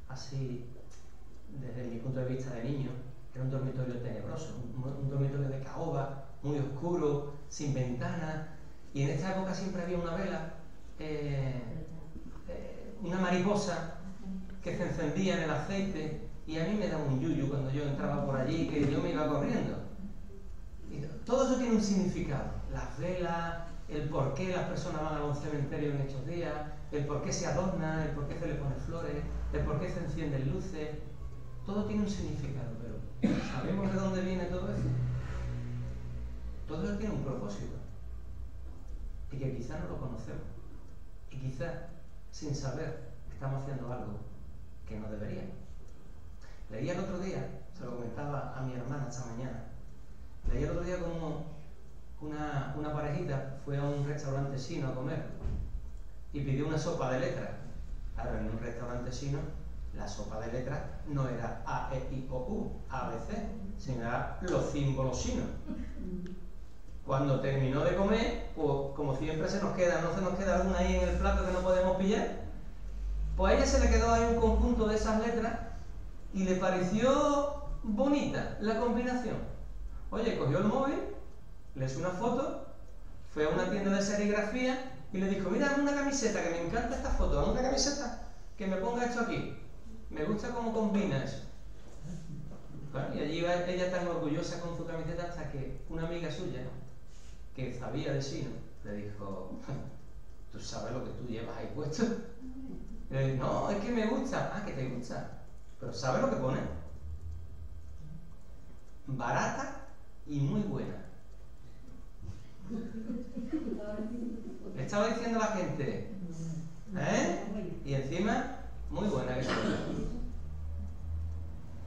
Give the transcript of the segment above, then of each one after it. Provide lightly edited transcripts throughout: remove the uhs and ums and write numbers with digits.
así, desde mi punto de vista de niño, era un dormitorio tenebroso, un dormitorio de caoba, muy oscuro, sin ventanas, y en esta época siempre había una vela, una mariposa que se encendía en el aceite, y a mí me daba un yuyu cuando yo entraba por allí, que yo me iba corriendo. Y todo eso tiene un significado, las velas, el por qué las personas van a un cementerio en estos días, el por qué se adorna, el por qué se le pone flores, el por qué se encienden luces, todo tiene un significado, pero ¿sabemos de dónde viene todo eso? Todo eso tiene un propósito, y que quizás no lo conocemos, y quizás, sin saber, estamos haciendo algo que no deberíamos. Leí el otro día, se lo comentaba a mi hermana esta mañana, leí el otro día como una parejita fue a un restaurante chino a comer y pidió una sopa de letras. Claro, en un restaurante chino la sopa de letras no era A, E, I, O, U, A, B, C, sino era los símbolos chinos. Cuando terminó de comer, pues como siempre no se nos queda alguna ahí en el plato que no podemos pillar, pues a ella se le quedó ahí un conjunto de esas letras y le pareció bonita la combinación. Oye, cogió el móvil, le hizo una foto, fue a una tienda de serigrafía y le dijo, mira, una camiseta, que me encanta esta foto, una camiseta, que me ponga esto aquí. Me gusta cómo combina eso. Bueno, y allí va ella tan orgullosa con su camiseta hasta que una amiga suya, que sabía de chino, le dijo, ¿tú sabes lo que tú llevas ahí puesto? No, es que me gusta. Ah, que te gusta. Pero ¿sabes lo que pone? Barata y muy buena. Le estaba diciendo a la gente, y encima, muy buena que sea.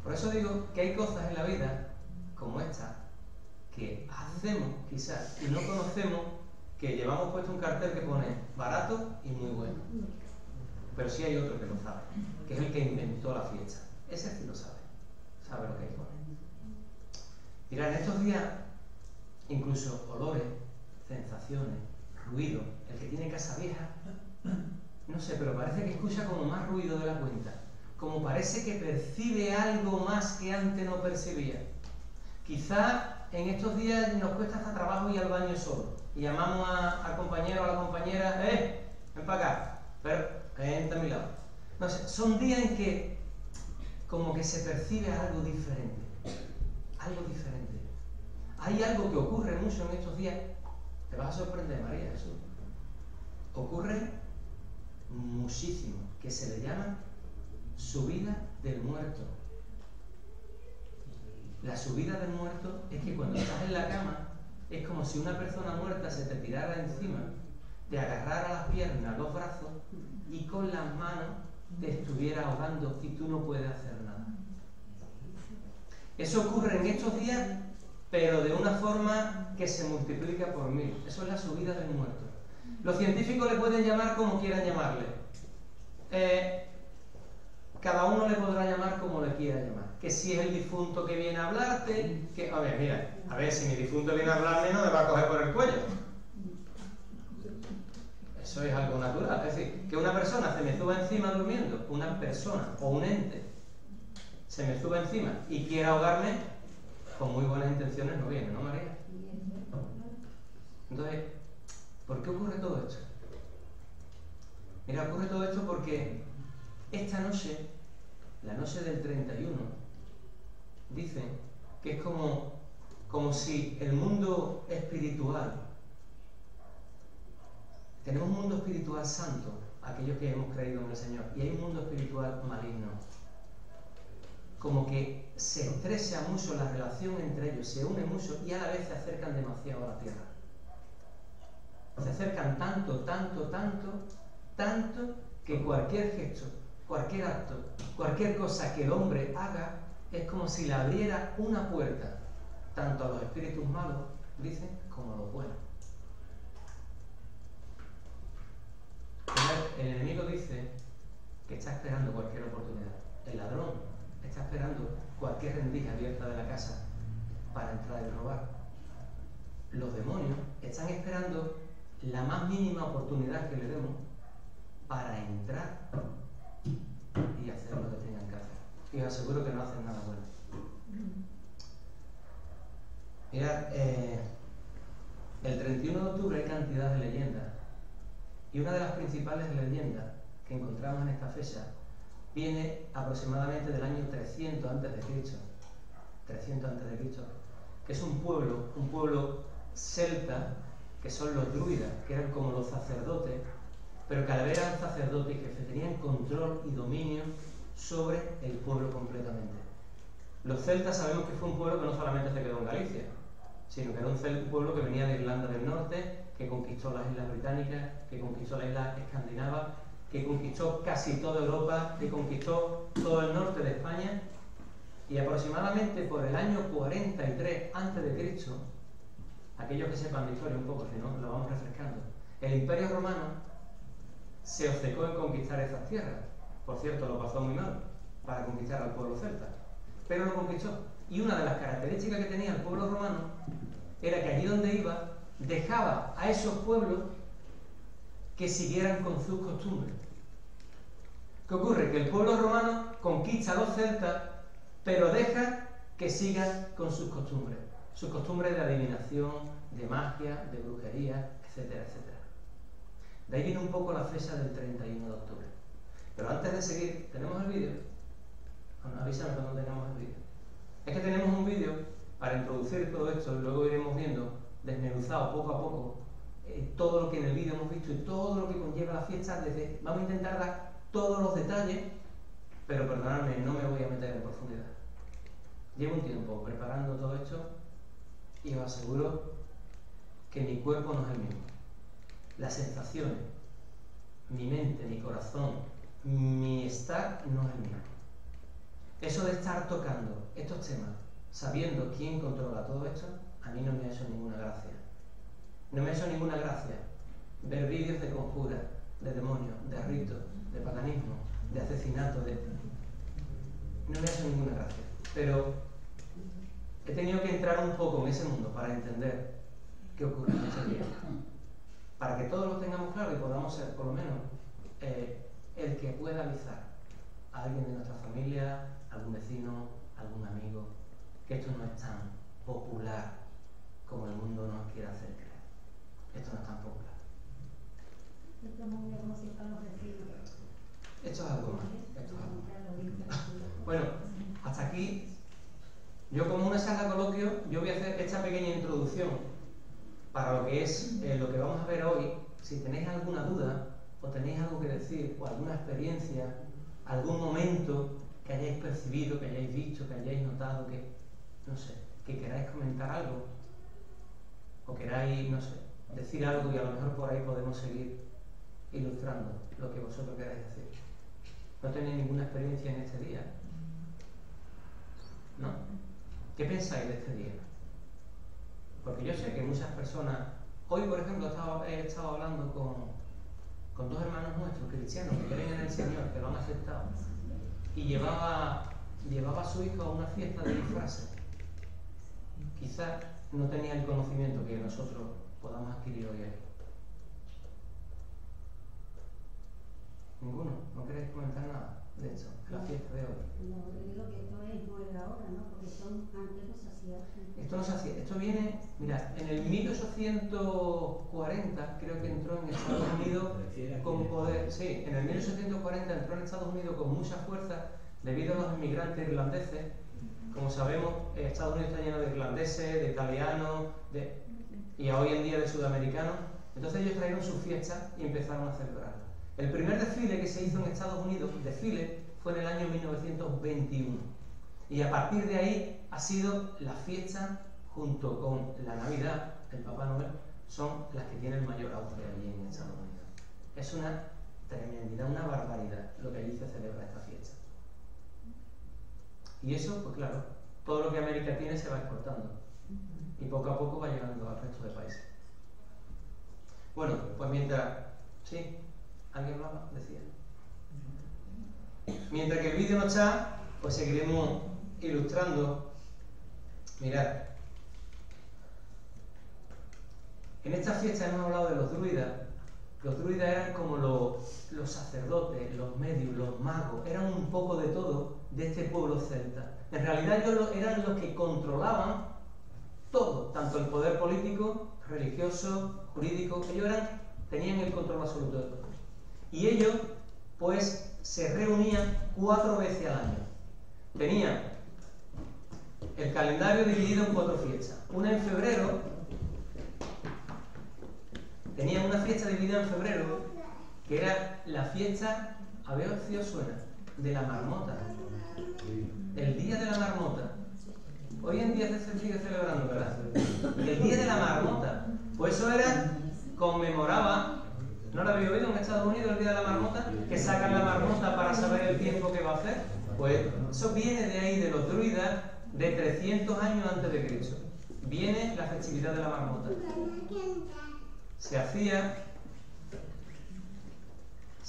Por eso digo que hay cosas en la vida, como esta, que hacemos quizás y no conocemos, que llevamos puesto un cartel que pone barato y muy bueno. Pero sí hay otro que lo sabe, que es el que inventó la fiesta. Ese sí lo sabe lo que hay que poner. Mirad, en estos días, incluso olores, sensaciones, ruido, el que tiene casa vieja, no sé, pero parece que escucha como más ruido de la cuenta, como parece que percibe algo más que antes no percibía. Quizá en estos días nos cuesta hasta trabajo ir al baño solo, y llamamos al compañero o a la compañera, ven para acá, pero entra a mi lado. No sé, son días en que como que se percibe algo diferente, algo diferente. Hay algo que ocurre mucho en estos días, te vas a sorprender, María, eso ocurre muchísimo, que se le llama subida del muerto. La subida del muerto es que cuando estás en la cama es como si una persona muerta se te tirara encima, te agarrara las piernas, los brazos y con las manos te estuviera ahogando y tú no puedes hacer nada. Eso ocurre en estos días, pero de una forma que se multiplica por 1000. Eso es la subida del muerto. Los científicos le pueden llamar como quieran llamarle. Cada uno le podrá llamar como le quiera llamar. Que si es el difunto que viene a hablarte, que, a ver, mira, a ver, si mi difunto viene a hablarme no me va a coger por el cuello. Eso es algo natural. Es decir, que una persona se me suba encima durmiendo, una persona o un ente se me suba encima y quiera ahogarme, con muy buenas intenciones no viene, ¿no, María? Entonces, ¿por qué ocurre todo esto? Mira, ocurre todo esto porque esta noche, la noche del 31, dicen que es como si el mundo espiritual, tenemos un mundo espiritual santo, aquellos que hemos creído en el Señor, y hay un mundo espiritual maligno. Como que se estrecha mucho la relación entre ellos, se une mucho y a la vez se acercan demasiado a la tierra. Se acercan tanto, que cualquier gesto, cualquier acto, cualquier cosa que el hombre haga, es como si le abriera una puerta, tanto a los espíritus malos, dicen, como a los buenos. El enemigo dice que está esperando cualquier oportunidad. El ladrón está esperando cualquier rendija abierta de la casa para entrar y robar. Los demonios están esperando la más mínima oportunidad que le demos para entrar y hacer lo que tengan os aseguro que no hacen nada bueno. Mirad, el 31 de octubre hay cantidad de leyendas, y una de las principales leyendas que encontramos en esta fecha viene aproximadamente del año 300 a.C., 300 a.C., que es un pueblo celta, que son los druidas, que eran como los sacerdotes, pero que al ver al sacerdote y jefe tenían control y dominio sobre el pueblo completamente. Los celtas sabemos que fue un pueblo que no solamente se quedó en Galicia, sino que era un pueblo que venía de Irlanda del Norte, que conquistó las islas británicas, que conquistó las islas escandinavas, que conquistó casi toda Europa, que conquistó todo el norte de España, y aproximadamente por el año 43 a.C., aquellos que sepan de historia un poco, si no, lo vamos refrescando, el Imperio Romano se obcecó en conquistar esas tierras. Por cierto, lo pasó muy mal para conquistar al pueblo celta, pero lo conquistó. Y una de las características que tenía el pueblo romano era que allí donde iba, dejaba a esos pueblos que siguieran con sus costumbres. ¿Qué ocurre? Que el pueblo romano conquista a los celtas, pero deja que sigan con sus costumbres de adivinación, de magia, de brujería, etcétera, etcétera. De ahí viene un poco la fecha del 31 de octubre. Pero antes de seguir, ¿tenemos el vídeo? Bueno, avísame cuando tengamos el vídeo. Es que tenemos un vídeo para introducir todo esto, y luego iremos viendo, desmenuzado poco a poco, todo lo que en el vídeo hemos visto y todo lo que conlleva la fiesta. Vamos a intentar dar todos los detalles, pero perdonadme, no me voy a meter en profundidad. Llevo un tiempo preparando todo esto y os aseguro que mi cuerpo no es el mismo. Las sensaciones, mi mente, mi corazón, mi estar no es el mismo. Eso de estar tocando estos temas, sabiendo quién controla todo esto, a mí no me ha hecho ninguna gracia. No me ha hecho ninguna gracia ver vídeos de conjuras, de demonios, de ritos, de paganismo, de asesinato, no me ha hecho ninguna gracia. Pero he tenido que entrar un poco en ese mundo para entender qué ocurre en ese día. Para que todos lo tengamos claro y podamos ser, por lo menos, el que pueda avisar a alguien de nuestra familia, algún vecino, algún amigo, que esto no es tan popular como el mundo nos quiere hacer creer. Esto no es tan popular. Esto es algo más. Bueno, hasta aquí, yo como una sala de coloquio, yo voy a hacer esta pequeña introducción para lo que es lo que vamos a ver hoy. Si tenéis alguna duda, o tenéis algo que decir, o alguna experiencia, algún momento que hayáis percibido, que hayáis visto, que hayáis notado, que, no sé, que queráis comentar algo, o queráis, no sé, decir algo, y a lo mejor por ahí podemos seguir ilustrando lo que vosotros queráis decir. ¿No tenéis ninguna experiencia en este día? ¿No? ¿Qué pensáis de este día? Porque yo sé que muchas personas... Hoy, por ejemplo, he estado hablando con dos hermanos nuestros, cristianos, que creen en el Señor, que lo han aceptado, y llevaba a su hijo a una fiesta de disfraces. Quizás no tenía el conocimiento que nosotros podamos adquirir hoy aquí. ¿Ninguno? ¿No queréis comentar nada de esto, de la fiesta de hoy? No, yo digo que esto no es ahora, ¿no? Porque antes no se hacía. Esto no se hacía. Esto viene, mirad, en el 1840 creo que entró en Estados Unidos con poder. Sí, en el 1840 entró en Estados Unidos con mucha fuerza debido a los inmigrantes irlandeses. Como sabemos, Estados Unidos está lleno de irlandeses, de italianos, y hoy en día de sudamericanos. Entonces ellos trajeron su fiesta y empezaron a celebrarla. El primer desfile que se hizo en Estados Unidos, fue en el año 1921. Y a partir de ahí ha sido la fiesta, junto con la Navidad, el Papá Noel, son las que tienen mayor auge allí en Estados Unidos. Es una tremendidad, una barbaridad lo que allí se celebra esta fiesta. Y eso, pues claro, todo lo que América tiene se va exportando. Y poco a poco va llegando al resto de países. Bueno, pues mientras... ¿Sí? ¿Alguien más decía? Mientras que el vídeo no está, pues seguiremos ilustrando. Mirad. En esta fiesta hemos hablado de los druidas, Los druidas eran como los sacerdotes, los medios, los magos, eran un poco de todo de este pueblo celta. En realidad ellos eran los que controlaban todo, tanto el poder político, religioso, jurídico, ellos tenían el control absoluto de todo. Y ellos, pues, se reunían 4 veces al año. Tenían el calendario dividido en 4 fiestas. Una en febrero, tenían una fiesta dividida en febrero, que era la fiesta, a ver si os suena, de la marmota. El día de la marmota. Hoy en día se sigue celebrando, ¿verdad? El día de la marmota. Pues eso era, conmemoraba, ¿no lo habéis oído en Estados Unidos el día de la marmota? Que sacan la marmota para saber el tiempo que va a hacer. Pues eso viene de ahí, de los druidas, de 300 años antes de Cristo. Viene la festividad de la marmota. Se hacía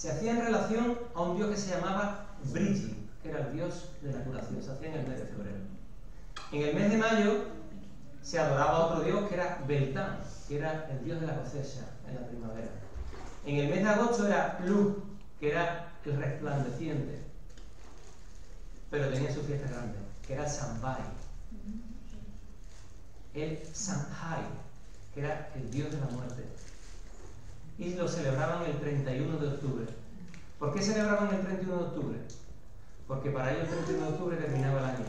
en relación a un dios que se llamaba Brigi, que era el dios de la curación. Se hacía en el mes de febrero. En el mes de mayo se adoraba a otro dios que era Beltán, que era el dios de la cosecha en la primavera. En el mes de agosto era Lu, que era el resplandeciente, pero tenía su fiesta grande, que era el Sambai. El Samhain, que era el dios de la muerte. Y lo celebraban el 31 de octubre. ¿Por qué celebraban el 31 de octubre? Porque para ellos el 31 de octubre terminaba el año.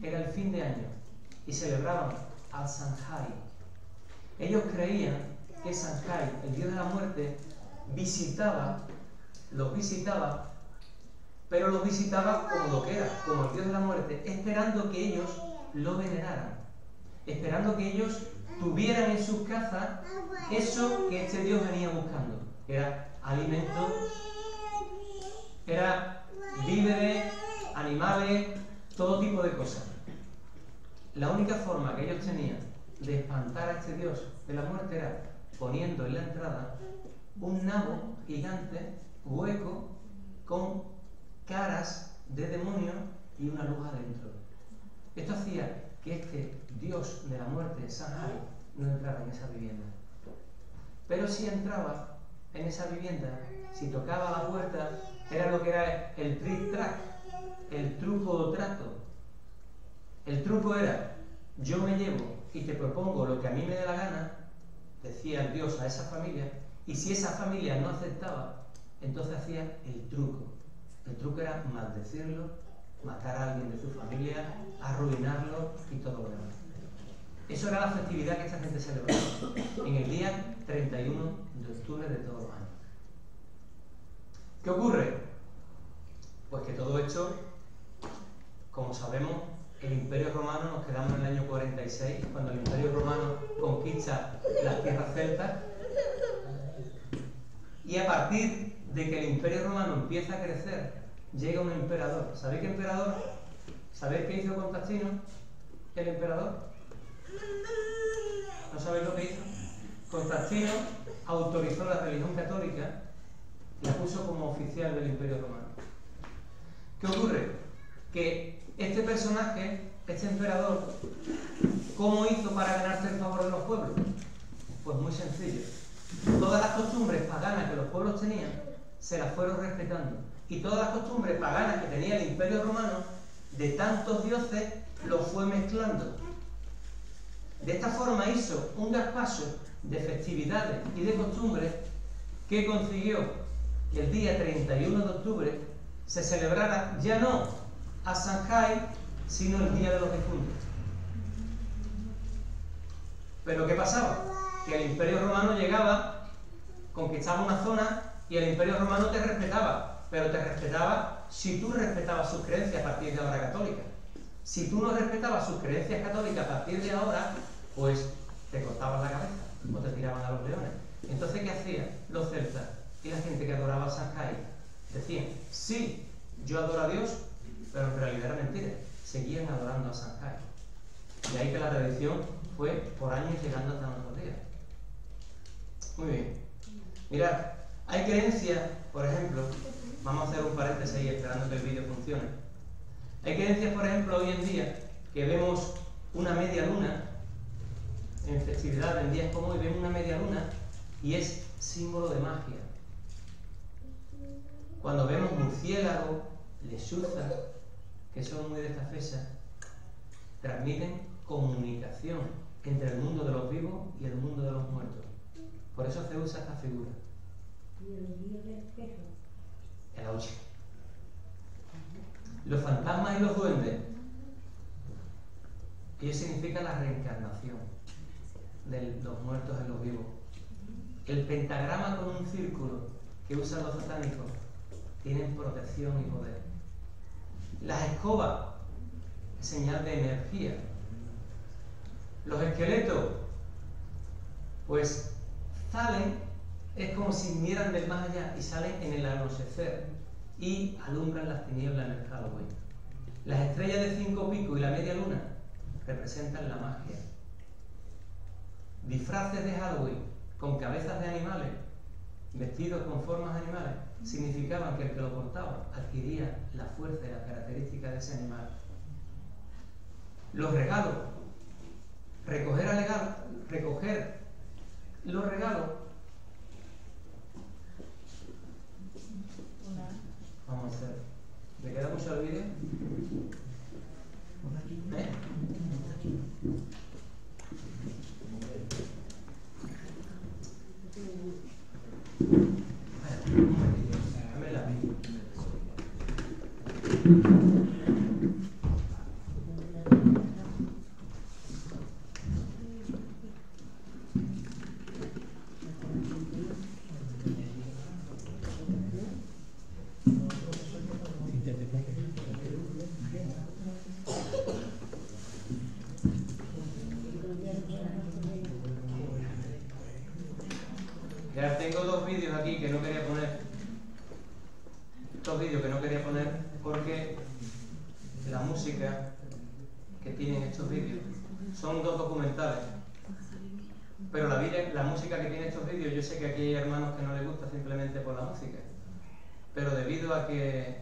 Era el fin de año. Y celebraban al Samhain. Ellos creían que Samhain, el dios de la muerte, los visitaba, pero los visitaba como lo que era, como el dios de la muerte, esperando que ellos lo veneraran, esperando que ellos tuvieran en sus casas eso que este dios venía buscando. Era alimento, era víveres, animales, todo tipo de cosas. La única forma que ellos tenían de espantar a este dios de la muerte era poniendo en la entrada un nabo gigante, hueco, con caras de demonio y una luz adentro. Esto hacía que este dios de la muerte, Samhain, no entrara en esa vivienda. Pero si entraba en esa vivienda, si tocaba la puerta, era lo que era el trick-track, el truco o trato. El truco era, yo me llevo y te propongo lo que a mí me dé la gana, decía el dios a esa familia, y si esa familia no aceptaba, entonces hacía el truco. El truco era maldecirlo, matar a alguien de su familia, arruinarlo y todo lo demás. Eso era la festividad que esta gente celebraba en el día 31 de octubre de todos los años. ¿Qué ocurre? Pues que todo esto, como sabemos, el Imperio Romano, nos quedamos en el año 46, cuando el Imperio Romano conquista las tierras celtas, y a partir de que el Imperio Romano empieza a crecer, llega un emperador. ¿Sabéis qué emperador? ¿Sabéis qué hizo Constantino, el emperador? ¿No sabéis lo que hizo? Constantino autorizó la religión católica y la puso como oficial del Imperio Romano. ¿Qué ocurre? Que este personaje, este emperador, ¿cómo hizo para ganarse el favor de los pueblos? Pues muy sencillo. Todas las costumbres paganas que los pueblos tenían, se las fueron respetando. Y todas las costumbres paganas que tenía el Imperio Romano, de tantos dioses, los fue mezclando. De esta forma hizo un traspaso de festividades y de costumbres que consiguió que el día 31 de octubre se celebrara ya no a Samhain, sino el Día de los Difuntos. Pero ¿qué pasaba? Que el Imperio Romano llegaba, conquistaba una zona y el Imperio Romano te respetaba, pero te respetaba si tú respetabas sus creencias a partir de ahora católicas. Si tú no respetabas sus creencias católicas a partir de ahora, pues te cortaban la cabeza o te tiraban a los leones. Entonces, ¿qué hacían los celtas y la gente que adoraba a Samhain? Decían, sí, yo adoro a Dios, pero en realidad era mentira. Seguían adorando a Samhain. De ahí que la tradición fue por años llegando hasta nuestros días. Muy bien. Mirad, hay creencias, por ejemplo, vamos a hacer un paréntesis ahí esperando que el vídeo funcione. Hay creencias, por ejemplo, hoy en día, que vemos una media luna, en festividad, en días como hoy, vemos una media luna, y es símbolo de magia. Cuando vemos murciélagos, lechuzas, que son muy de esta fecha, transmiten comunicación entre el mundo de los vivos y el mundo de los muertos. Por eso se usa esta figura. ¿Y el día del espejo? El auche. Los fantasmas y los duendes, ellos significan la reencarnación de los muertos en los vivos. El pentagrama con un círculo que usan los satánicos tienen protección y poder. Las escobas, señal de energía. Los esqueletos, pues salen, es como si vinieran del más allá y salen en el anochecer y alumbran las tinieblas en el Halloween. Las estrellas de 5 picos y la media luna representan la magia. Disfraces de Halloween con cabezas de animales, vestidos con formas de animales, significaban que el que lo portaba adquiría la fuerza y las características de ese animal. Los regalos, recoger los regalos. Vamos a hacer. ¿Le queda mucho el vídeo? ¿Eh? Un momentito, dame la vida. Ya tengo dos vídeos aquí que no quería poner. Dos vídeos que no quería poner porque la música que tienen estos vídeos son dos documentales. Pero la música que tiene estos vídeos, yo sé que aquí hay hermanos que no les gusta simplemente por la música. Pero debido a que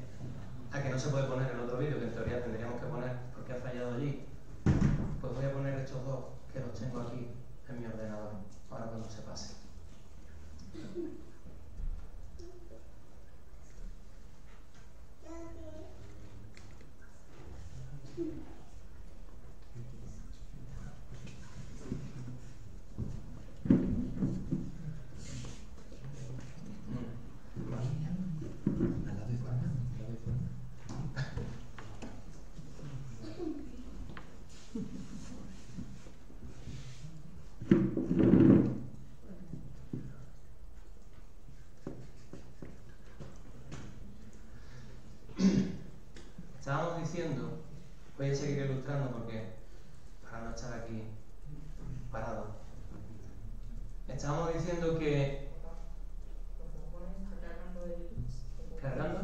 no se puede poner el otro vídeo, que en teoría tendríamos que poner porque ha fallado allí, pues voy a poner estos dos que los tengo aquí en mi ordenador, ahora cuando se pase. Estábamos diciendo, voy a seguir ilustrando porque para no estar aquí parado. Estábamos diciendo que... ¿Cargando?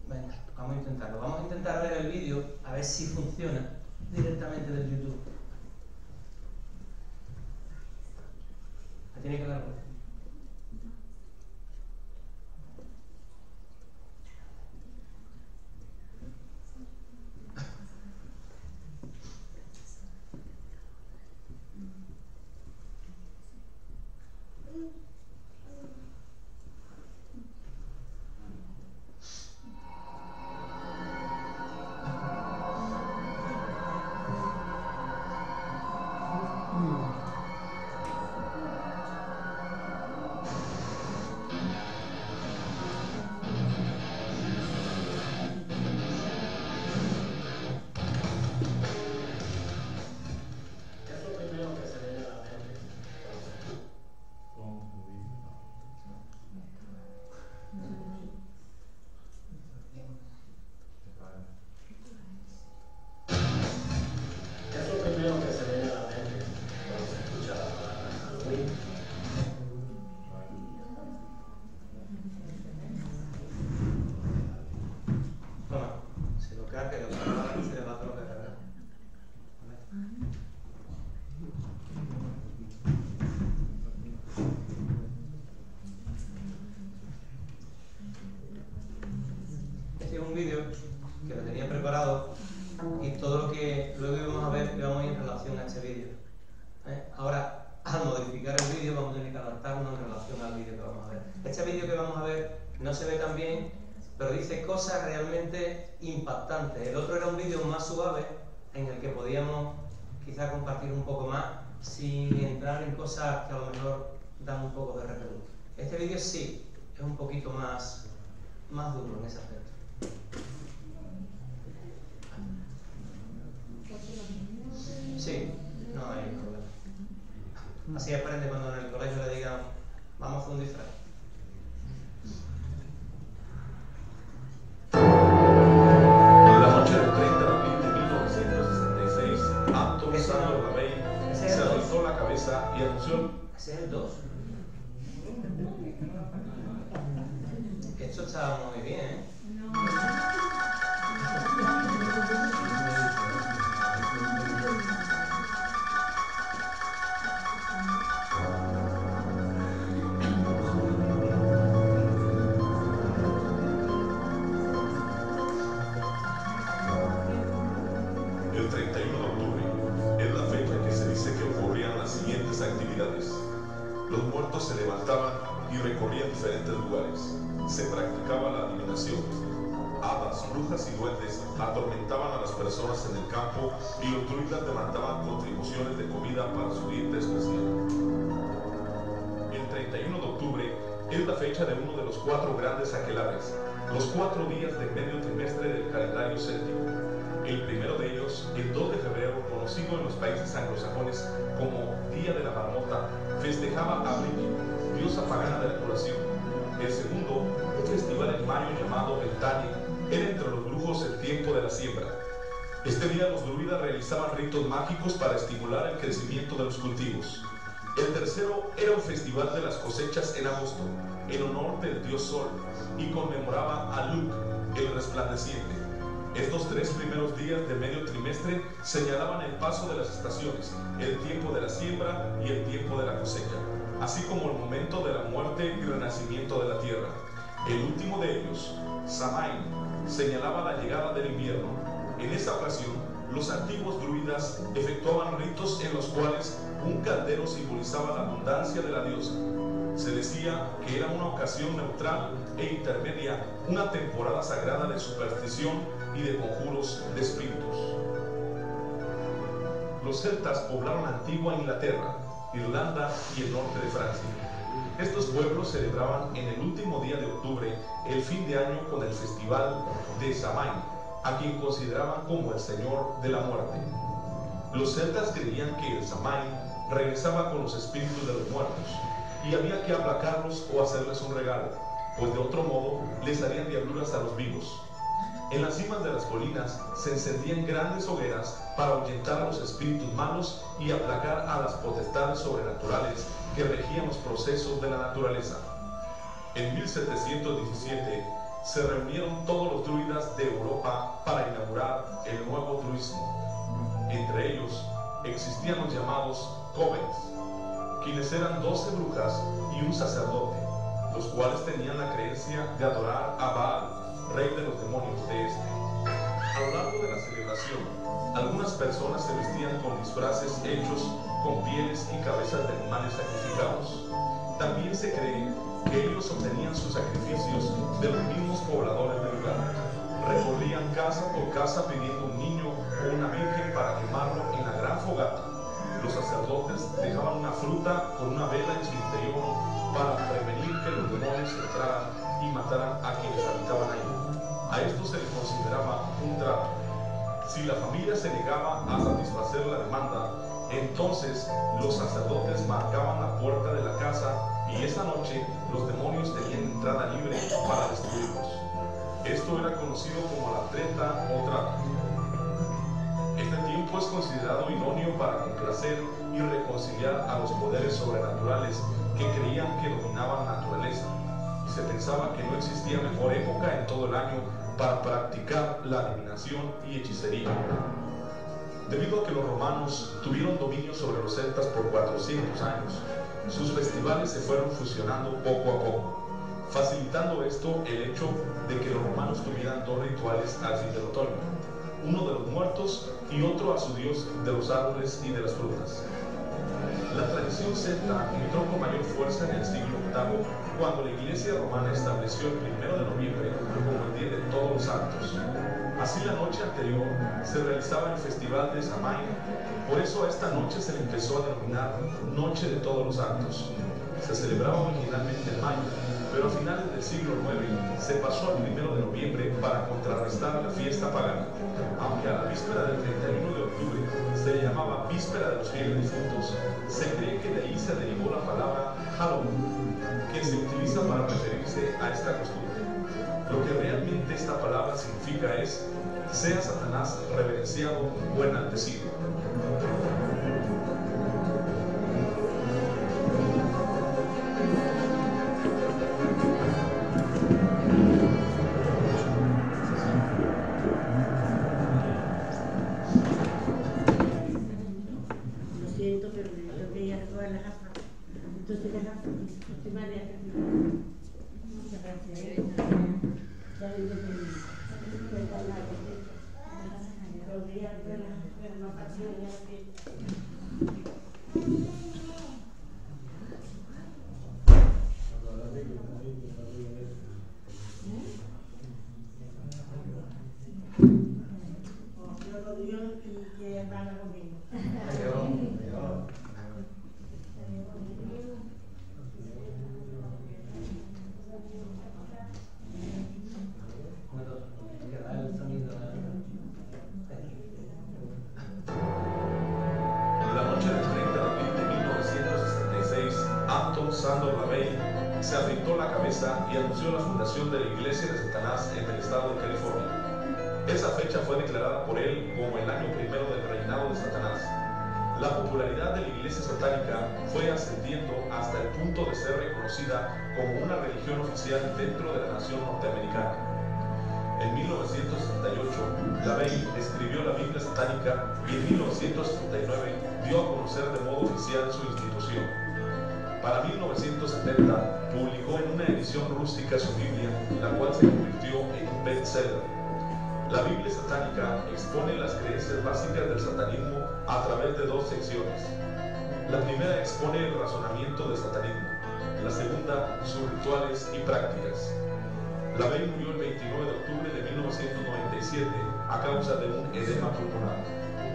Venga, vamos a intentarlo. Vamos a intentar ver el vídeo a ver si funciona directamente del YouTube. ¿La tiene que dar? Este es un vídeo que lo tenía preparado y todo lo que luego íbamos a ver íbamos a ir en relación a este vídeo. Ahora, al modificar el vídeo vamos a tener que adaptarnos en relación al vídeo que vamos a ver. Este vídeo que vamos a ver no se ve tan bien, pero dice cosas realmente impactantes. El otro era un vídeo más suave en el que podíamos quizá compartir un poco más sin entrar en cosas que a lo mejor dan un poco de repelús. Este vídeo sí, es un poquito más duro en ese aspecto. Sí, no hay problema. Así aprende cuando en el colegio le digan vamos a hacer un disfraz. La noche del 30 de abril de 1966, Anton Sandor Lavey se afeitó la cabeza y anunció... ¿Ese es el 2? Esto está muy bien, ¿eh? El 31 de octubre es la fecha que se dice que ocurrían las siguientes actividades. Los muertos se levantaban y recorrían diferentes lugares. Se practicaba la adivinación. Hadas, brujas y duendes atormentaban a las personas en el campo y los druidas demandaban contribuciones de comida para su dieta especial. El 31 de octubre es la fecha de uno de los 4 grandes aquelarres, los 4 días de medio trimestre del calendario céltico. El primero de ellos, el 2 de febrero, conocido en los países anglosajones como Día de la Marmota, festejaba a Brigid, diosa pagana de la curación. El segundo, un festival en mayo llamado el Tani, era entre los brujos el tiempo de la siembra. Este día los druidas realizaban ritos mágicos para estimular el crecimiento de los cultivos. El tercero era un festival de las cosechas en agosto, en honor del dios Sol, y conmemoraba a Luk, el resplandeciente. Estos 3 primeros días de medio trimestre señalaban el paso de las estaciones, el tiempo de la siembra y el tiempo de la cosecha, así como el momento de la muerte y renacimiento de la tierra. El último de ellos, Samain, señalaba la llegada del invierno. En esa ocasión, los antiguos druidas efectuaban ritos en los cuales un caldero simbolizaba la abundancia de la diosa. Se decía que era una ocasión neutral e intermedia, una temporada sagrada de superstición y de conjuros de espíritus. Los celtas poblaron antigua Inglaterra, Irlanda y el norte de Francia. Estos pueblos celebraban en el último día de octubre el fin de año con el festival de Samain, a quien consideraban como el señor de la muerte. Los celtas creían que el Samain regresaba con los espíritus de los muertos y había que aplacarlos o hacerles un regalo, pues de otro modo les harían diabluras a los vivos. En las cimas de las colinas se encendían grandes hogueras para ahuyentar a los espíritus malos y aplacar a las potestades sobrenaturales que regían los procesos de la naturaleza. En 1717 se reunieron todos los druidas de Europa para inaugurar el nuevo druismo. Entre ellos existían los llamados covens, quienes eran 12 brujas y un sacerdote, los cuales tenían la creencia de adorar a Baal, rey de los demonios de este. A lo largo de la celebración, algunas personas se vestían con disfraces hechos con pieles y cabezas de animales sacrificados. También se cree que ellos obtenían sus sacrificios de los mismos pobladores del lugar. Recorrían casa por casa pidiendo un niño o una virgen para quemarlo en la gran fogata. Los sacerdotes dejaban una fruta con una vela en su interior para prevenir que los demonios entraran y mataran a quienes habitaban ahí. A esto se le consideraba un trato. Si la familia se negaba a satisfacer la demanda, entonces los sacerdotes marcaban la puerta de la casa y esa noche los demonios tenían entrada libre para destruirlos. Esto era conocido como la treta o trato. Este tiempo es considerado idóneo para complacer y reconciliar a los poderes sobrenaturales que creían que dominaban la naturaleza, y se pensaba que no existía mejor época en todo el año para practicar la adivinación y hechicería. Debido a que los romanos tuvieron dominio sobre los celtas por 400 años, sus festivales se fueron fusionando poco a poco, facilitando esto el hecho de que los romanos tuvieran 2 rituales al fin del otoño, uno de los muertos y otro a su dios de los árboles y de las frutas. La tradición celta entró con mayor fuerza en el siglo VIII, cuando la Iglesia romana estableció el 1 de noviembre como el Día de Todos los Santos. Así la noche anterior se realizaba el Festival de Samaín, por eso a esta noche se le empezó a denominar Noche de Todos los Santos. Se celebraba originalmente en mayo, pero a finales del siglo IX se pasó al 1 de noviembre para contrarrestar la fiesta pagana. Aunque a la víspera del 31 de octubre se le llamaba Víspera de los Fieles Difuntos, se cree que de ahí se derivó la palabra Halloween, que se utiliza para referirse a esta costumbre. Lo que realmente esta palabra significa es: sea Satanás reverenciado o enaltecido. Lo siento, pero me tengo que ir a recoger las gafas. Entonces, las gafas, estoy mal de hacer. Muchas gracias. Ya le digo que pero quería recoger las gafas, pero no pasó ya que... Y que van a conmigo. La noche del 30 de abril de 1966, Anton Sándor Lavey se afeitó la cabeza y anunció la fundación de la Iglesia de Satanás en el estado de California. Esa fecha fue declarada por él como el año primero del reinado de Satanás. La popularidad de la Iglesia satánica fue ascendiendo hasta el punto de ser reconocida como una religión oficial dentro de la nación norteamericana. En 1968, Lavey escribió la Biblia satánica y en 1969 dio a conocer de modo oficial su institución. Para 1970 publicó en una edición rústica su Biblia, la cual se convirtió en un bestseller. La Biblia satánica expone las creencias básicas del satanismo a través de dos secciones. La primera expone el razonamiento del satanismo, la segunda sus rituales y prácticas. Lavey murió el 29 de octubre de 1997 a causa de un edema pulmonar.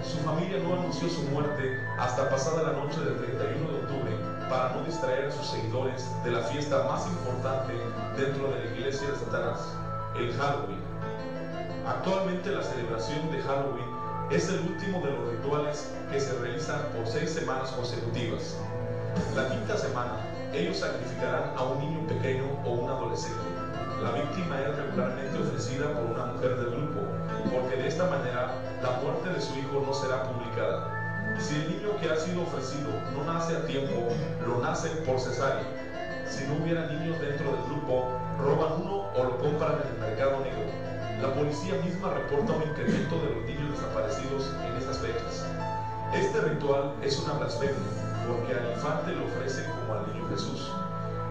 Su familia no anunció su muerte hasta pasada la noche del 31 de octubre para no distraer a sus seguidores de la fiesta más importante dentro de la Iglesia de Satanás, el Halloween. Actualmente la celebración de Halloween es el último de los rituales que se realizan por 6 semanas consecutivas. La quinta semana, ellos sacrificarán a un niño pequeño o un adolescente. La víctima es regularmente ofrecida por una mujer del grupo, porque de esta manera la muerte de su hijo no será publicada. Si el niño que ha sido ofrecido no nace a tiempo, lo nace por cesárea. Si no hubiera niños dentro del grupo, roban uno o lo compran en el mercado negro. La policía misma reporta un incremento de los niños desaparecidos en estas fechas. Este ritual es una blasfemia, porque al infante lo ofrecen como al niño Jesús.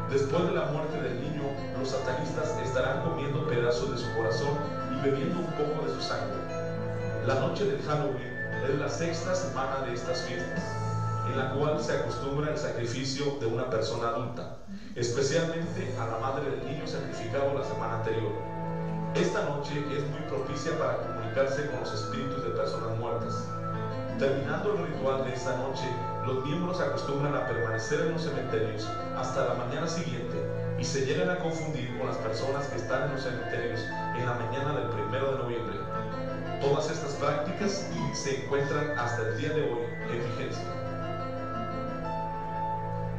Después de la muerte del niño, los satanistas estarán comiendo pedazos de su corazón y bebiendo un poco de su sangre. La noche del Halloween es la 6ª semana de estas fiestas, en la cual se acostumbra el sacrificio de una persona adulta, especialmente a la madre del niño sacrificado la semana anterior. Esta noche es muy propicia para comunicarse con los espíritus de personas muertas. Terminando el ritual de esta noche, los miembros acostumbran a permanecer en los cementerios hasta la mañana siguiente y se llegan a confundir con las personas que están en los cementerios en la mañana del 1 de noviembre. Todas estas prácticas se encuentran hasta el día de hoy en vigencia.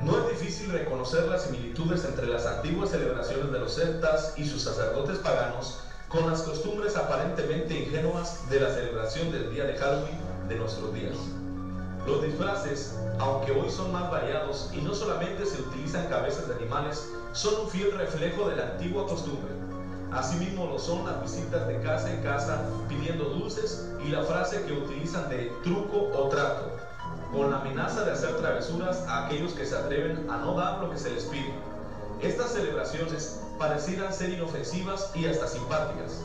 No es difícil reconocer las similitudes entre las antiguas celebraciones de los celtas y sus sacerdotes paganos con las costumbres aparentemente ingenuas de la celebración del día de Halloween de nuestros días. Los disfraces, aunque hoy son más variados y no solamente se utilizan cabezas de animales, son un fiel reflejo de la antigua costumbre. Asimismo lo son las visitas de casa en casa pidiendo dulces y la frase que utilizan de truco o trato, con la amenaza de hacer travesuras a aquellos que se atreven a no dar lo que se les pide. Estas celebraciones parecieran ser inofensivas y hasta simpáticas.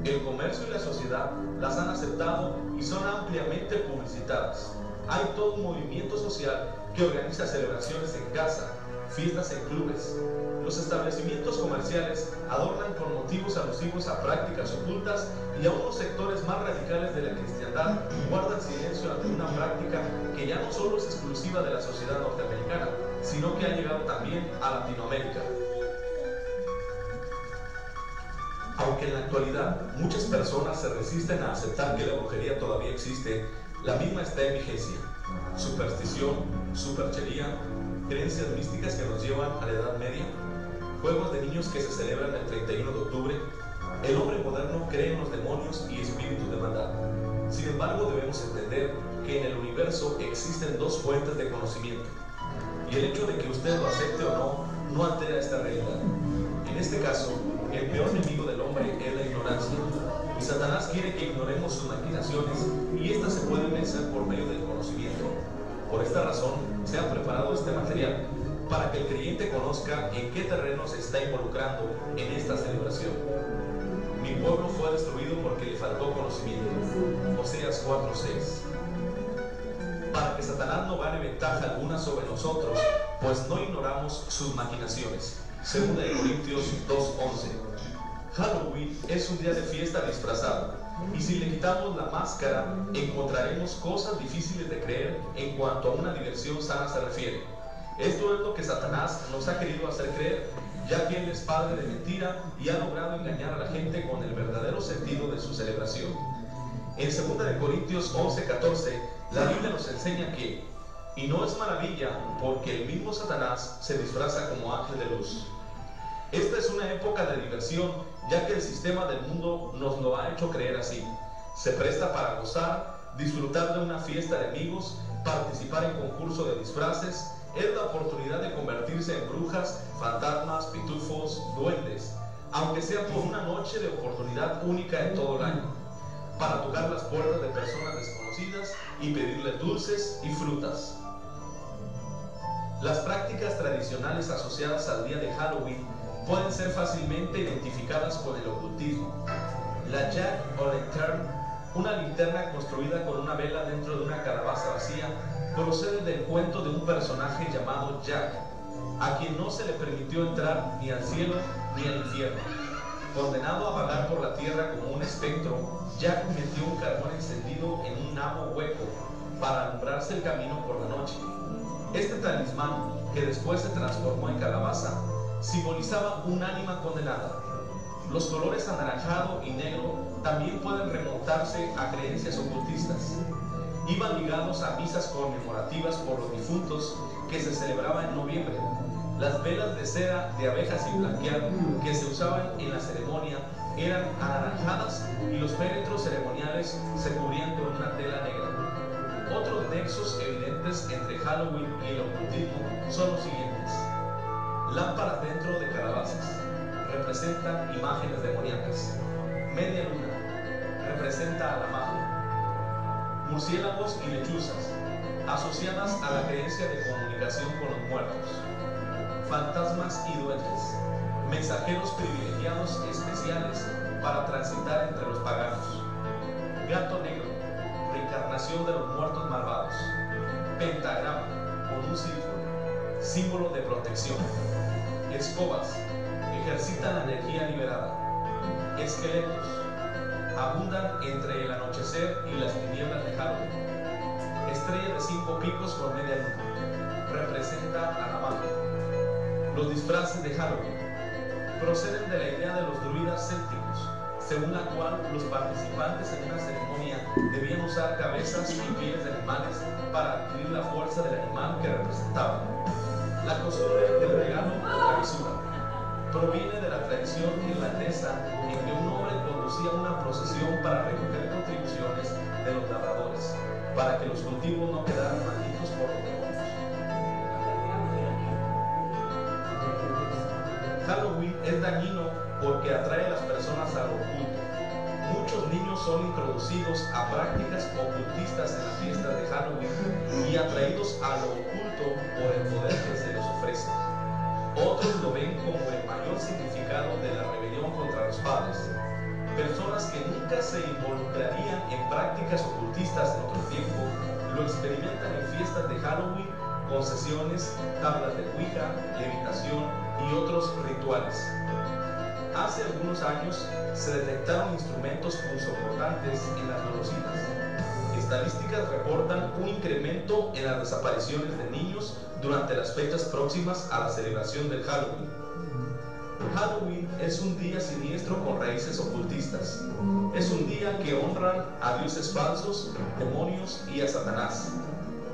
El comercio y la sociedad las han aceptado y son ampliamente publicitadas. hay todo un movimiento social que organiza celebraciones en casa, fiestas en clubes. Los establecimientos comerciales adornan con motivos alusivos a prácticas ocultas y aún los sectores más radicales de la cristiandad guardan silencio ante una práctica que ya no solo es exclusiva de la sociedad norteamericana, sino que ha llegado también a Latinoamérica. Aunque en la actualidad muchas personas se resisten a aceptar que la brujería todavía existe, la misma está en vigencia. Superstición, superchería, creencias místicas que nos llevan a la Edad Media, juegos de niños que se celebran el 31 de octubre, el hombre moderno cree en los demonios y espíritus de maldad. Sin embargo, debemos entender que en el universo existen dos fuentes de conocimiento, y el hecho de que usted lo acepte o no, no altera esta realidad. En este caso, el peor enemigo del hombre es la ignorancia, y Satanás quiere que ignoremos sus maquinaciones, y éstas se pueden vencer por medio del conocimiento. Por esta razón, se ha preparado este material, para que el creyente conozca en qué terreno se está involucrando en esta celebración. Mi pueblo fue destruido porque le faltó conocimiento. Oseas 4:6. Para que Satanás no gane ventaja alguna sobre nosotros, pues no ignoramos sus maquinaciones. 2 Corintios 2:11. Halloween es un día de fiesta disfrazado, y si le quitamos la máscara, encontraremos cosas difíciles de creer en cuanto a una diversión sana se refiere. Esto es lo que Satanás nos ha querido hacer creer, ya que él es padre de mentira y ha logrado engañar a la gente con el verdadero sentido de su celebración. En 2 Corintios 11:14, la Biblia nos enseña que, y no es maravilla, porque el mismo Satanás se disfraza como ángel de luz. Esta es una época de diversión, ya que el sistema del mundo nos lo ha hecho creer así. Se presta para gozar, disfrutar de una fiesta de amigos, participar en concurso de disfraces. Es la oportunidad de convertirse en brujas, fantasmas, pitufos, duendes, aunque sea por una noche de oportunidad única en todo el año, para tocar las puertas de personas desconocidas y pedirles dulces y frutas. Las prácticas tradicionales asociadas al día de Halloween pueden ser fácilmente identificadas con el ocultismo. La Jack o Lantern, una linterna construida con una vela dentro de una calabaza vacía, procede del cuento de un personaje llamado Jack, a quien no se le permitió entrar ni al cielo ni al infierno. Condenado a vagar por la tierra como un espectro, Jack metió un carbón encendido en un nabo hueco para alumbrarse el camino por la noche. Este talismán, que después se transformó en calabaza, simbolizaba un ánima condenada. Los colores anaranjado y negro también pueden remontarse a creencias ocultistas. Iban ligados a misas conmemorativas por los difuntos que se celebraban en noviembre. Las velas de cera de abejas sin blanquear que se usaban en la ceremonia eran anaranjadas y los féretros ceremoniales se cubrían con una tela negra. Otros nexos evidentes entre Halloween y el ocultismo son los siguientes. Lámparas dentro de calabazas representan imágenes demoníacas. Media luna representa a la magia. Murciélagos y lechuzas, asociadas a la creencia de comunicación con los muertos. Fantasmas y duendes, mensajeros privilegiados especiales para transitar entre los paganos. Gato negro, reencarnación de los muertos malvados. Pentagrama, con un círculo, símbolo de protección. Escobas, ejercitan la energía liberada. Esqueletos, abundan entre el anochecer y las tinieblas de Halloween. Estrella de 5 picos con media luna, representa a la magia. Los disfraces de Halloween proceden de la idea de los druidas célticos, según la cual los participantes en una ceremonia debían usar cabezas y pieles de animales para adquirir la fuerza del animal que representaban. La costumbre del regalo o travesura proviene de la tradición irlandesa en que un hombre conducía una procesión para recoger contribuciones de los labradores, para que los cultivos no quedaran malditos por los demonios. Halloween es dañino porque atrae a las personas a lo oculto. Muchos niños son introducidos a prácticas ocultistas en las fiestas de Halloween y atraídos a lo oculto por el poder que se les ofrece. Otros lo ven como el mayor significado de la rebelión contra los padres. Personas que nunca se involucrarían en prácticas ocultistas en otro tiempo, lo experimentan en fiestas de Halloween, con sesiones, tablas de Ouija, levitación y otros rituales. Hace algunos años se detectaron instrumentos punzocortantes en las golosinas. Estadísticas reportan un incremento en las desapariciones de niños durante las fechas próximas a la celebración del Halloween. Halloween es un día siniestro con raíces ocultistas. Es un día que honran a dioses falsos, demonios y a Satanás.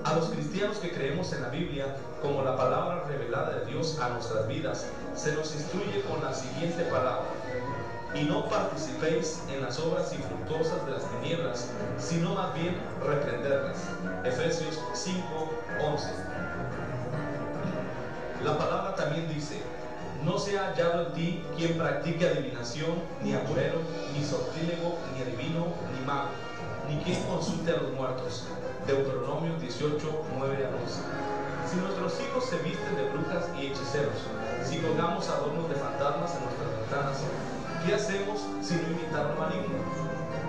A los cristianos que creemos en la Biblia como la palabra revelada de Dios a nuestras vidas, se nos instruye con la siguiente palabra: y no participéis en las obras infructuosas de las tinieblas, sino más bien reprenderlas. Efesios 5:11. La palabra también dice: no se ha hallado en ti quien practique adivinación, ni agorero, ni sortílego, ni adivino, ni mago, ni quien consulte a los muertos. Deuteronomio 18:9-11. Si nuestros hijos se visten de brujas y hechiceros, si colgamos adornos de fantasmas en nuestras ventanas, ¿qué hacemos si no imitar lo maligno?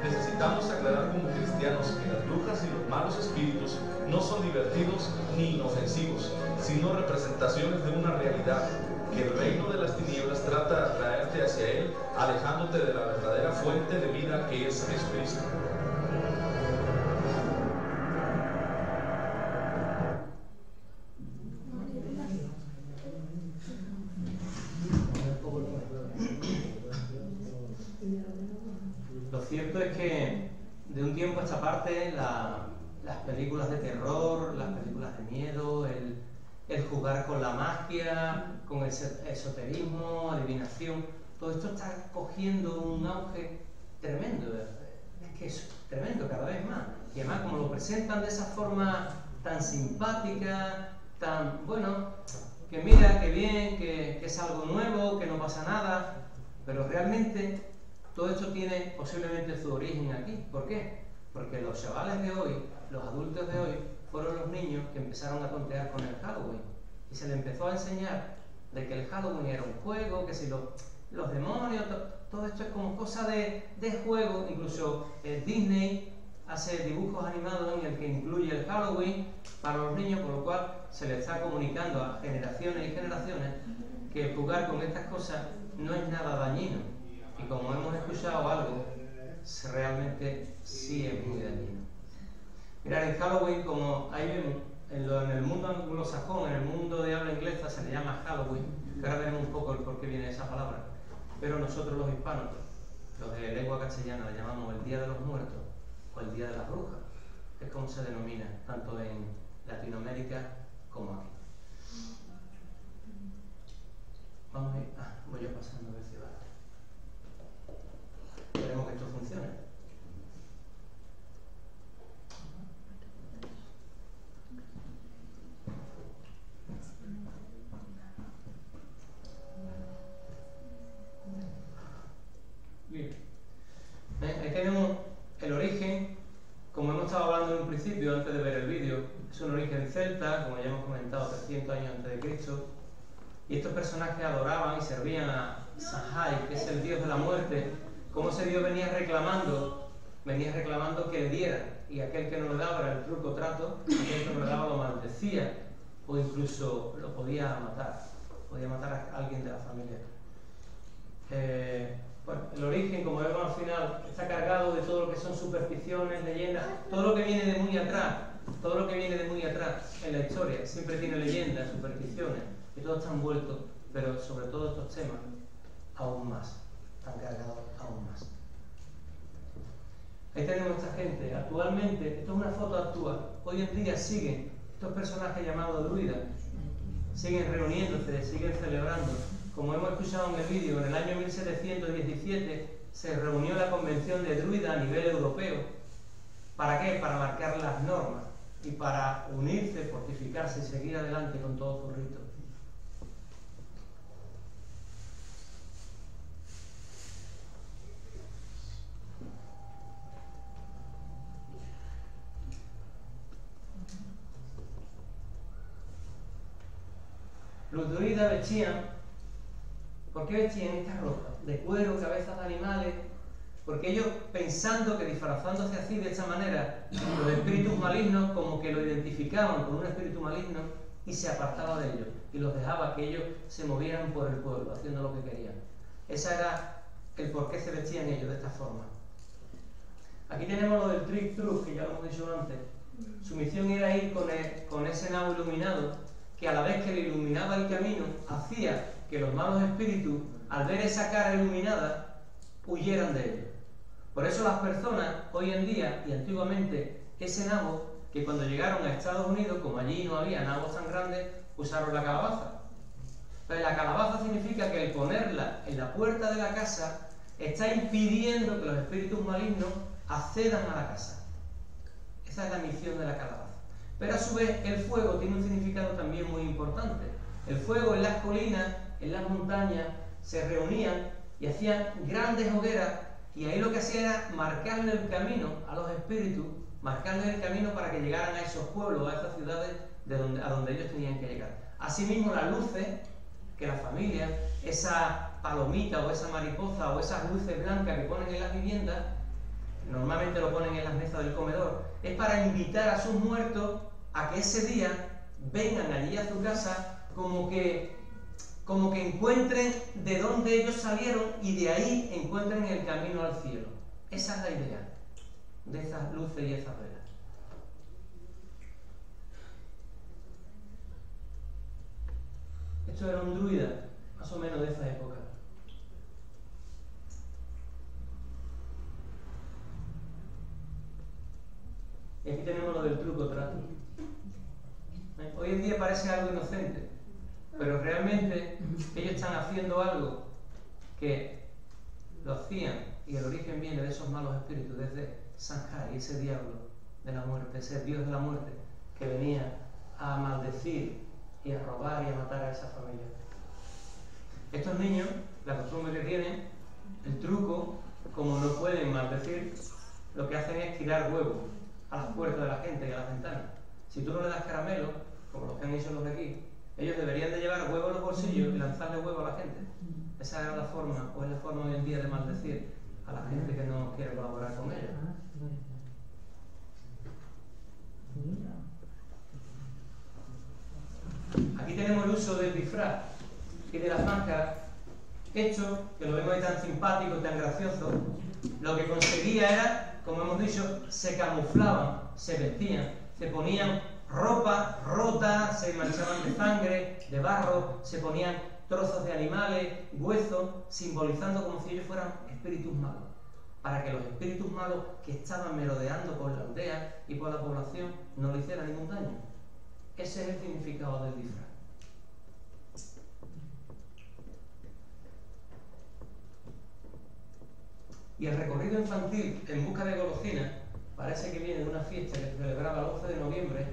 Necesitamos aclarar como cristianos que las brujas y los malos espíritus no son divertidos ni inofensivos, sino representaciones de una realidad, que el reino de las tinieblas trata de atraerte hacia él, alejándote de la verdadera fuente de vida que es Jesucristo. Lo cierto es que de un tiempo a esta parte las películas de terror, las películas de miedo, el jugar con la magia, con el esoterismo, adivinación, todo esto está cogiendo un auge tremendo. Es que es tremendo cada vez más. Y además como lo presentan de esa forma tan simpática, tan bueno, que mira, que bien, que es algo nuevo, que no pasa nada, pero realmente todo esto tiene posiblemente su origen aquí. ¿Por qué? Porque los chavales de hoy, los adultos de hoy, fueron los niños que empezaron a tontear con el Halloween. Y se les empezó a enseñar de que el Halloween era un juego, que si los demonios, todo esto es como cosa de juego. Incluso Disney hace dibujos animados en el que incluye el Halloween para los niños, por lo cual se les está comunicando a generaciones y generaciones que jugar con estas cosas no es nada dañino. Y como hemos escuchado algo, realmente sí es muy dañino. Mirad, en Halloween, como ahí vemos, en el mundo anglosajón, en el mundo de habla inglesa, se le llama Halloween, que ahora veremos un poco el por qué viene esa palabra. Pero nosotros los hispanos, los de lengua castellana, le llamamos el Día de los Muertos o el Día de las Brujas, que es como se denomina tanto en Latinoamérica como aquí. Vamos a ir, voy yo pasando a ver si va. Esperemos que esto funcione. Bien. Ahí tenemos el origen, como hemos estado hablando en un principio antes de ver el vídeo. Es un origen celta, como ya hemos comentado, 300 años antes de Cristo. Y estos personajes adoraban y servían a Samhain, que es el dios de la muerte. Como ese dios venía reclamando que le dieran, y aquel que no le daba era el truco trato, aquel que no le daba lo maldecía, o incluso lo podía matar a alguien de la familia. Bueno, el origen, como vemos al final, está cargado de todo lo que son supersticiones, leyendas, todo lo que viene de muy atrás en la historia, siempre tiene leyendas, supersticiones, y todo está envuelto, pero sobre todo estos temas, aún más, están cargados aún más. Ahí tenemos esta gente. Actualmente, esto es una foto actual, hoy en día siguen estos personajes llamados druidas, siguen reuniéndose, siguen celebrando. Como hemos escuchado en el vídeo, en el año 1717 se reunió la convención de druidas a nivel europeo. ¿Para qué? Para marcar las normas y para unirse, fortificarse y seguir adelante con todos sus ritos. Los druidas vestían, ¿por qué vestían esta ropa? De cuero, cabezas de animales, Porque ellos, pensando que disfrazándose así, de esta manera, los espíritus malignos como que lo identificaban con un espíritu maligno y se apartaba de ellos y los dejaba que ellos se movieran por el pueblo, haciendo lo que querían. Ese era el por qué se vestían ellos de esta forma. Aquí tenemos lo del trick-truck, que ya lo hemos dicho antes. Su misión era ir con ese nabo iluminado, que a la vez que le iluminaba el camino, hacía que los malos espíritus, al ver esa cara iluminada, huyeran de ellos. Por eso las personas, hoy en día y antiguamente, ese nabo, que cuando llegaron a Estados Unidos, como allí no había nabos tan grandes, usaron la calabaza. Entonces la calabaza significa que el ponerla en la puerta de la casa está impidiendo que los espíritus malignos accedan a la casa. Esa es la misión de la calabaza. Pero a su vez el fuego tiene un significado también muy importante. El fuego en las colinas, en las montañas, se reunían y hacían grandes hogueras, y ahí lo que hacía era marcarle el camino a los espíritus, marcarle el camino para que llegaran a esos pueblos, a esas ciudades a donde ellos tenían que llegar. Asimismo, las luces que la familia, esa palomita o esa mariposa o esas luces blancas que ponen en las viviendas, normalmente lo ponen en las mesas del comedor, es para invitar a sus muertos a que ese día vengan allí a su casa, como que encuentren de dónde ellos salieron y de ahí encuentren el camino al cielo. Esa es la idea de esas luces y esas velas. Esto era un druida, más o menos de esa época. Y aquí tenemos lo del truco trato. Hoy en día parece algo inocente, pero realmente ellos están haciendo algo que lo hacían, y el origen viene de esos malos espíritus, desde Sanjari, ese diablo de la muerte, ese dios de la muerte que venía a maldecir y a robar y a matar a esa familia. Estos niños, la costumbre que tienen, el truco, como no pueden maldecir, lo que hacen es tirar huevos a las puertas de la gente y a las ventanas. Si tú no le das caramelo, como los que han hecho los de aquí, ellos deberían de llevar huevos en los bolsillos y lanzarle huevos a la gente. Esa era la forma, o es la forma hoy en día de maldecir a la gente que no quiere colaborar con ellos. Aquí tenemos el uso del disfraz y de las máscaras. Esto, que lo vemos ahí tan simpático, tan gracioso, lo que conseguía era, como hemos dicho, se camuflaban, se vestían, se ponían ropa rota, se manchaban de sangre, de barro, se ponían trozos de animales, huesos, simbolizando como si ellos fueran espíritus malos, para que los espíritus malos que estaban merodeando por la aldea y por la población no le hicieran ningún daño. Ese es el significado del disfraz. Y el recorrido infantil en busca de golosinas parece que viene de una fiesta que se celebraba el 11 de noviembre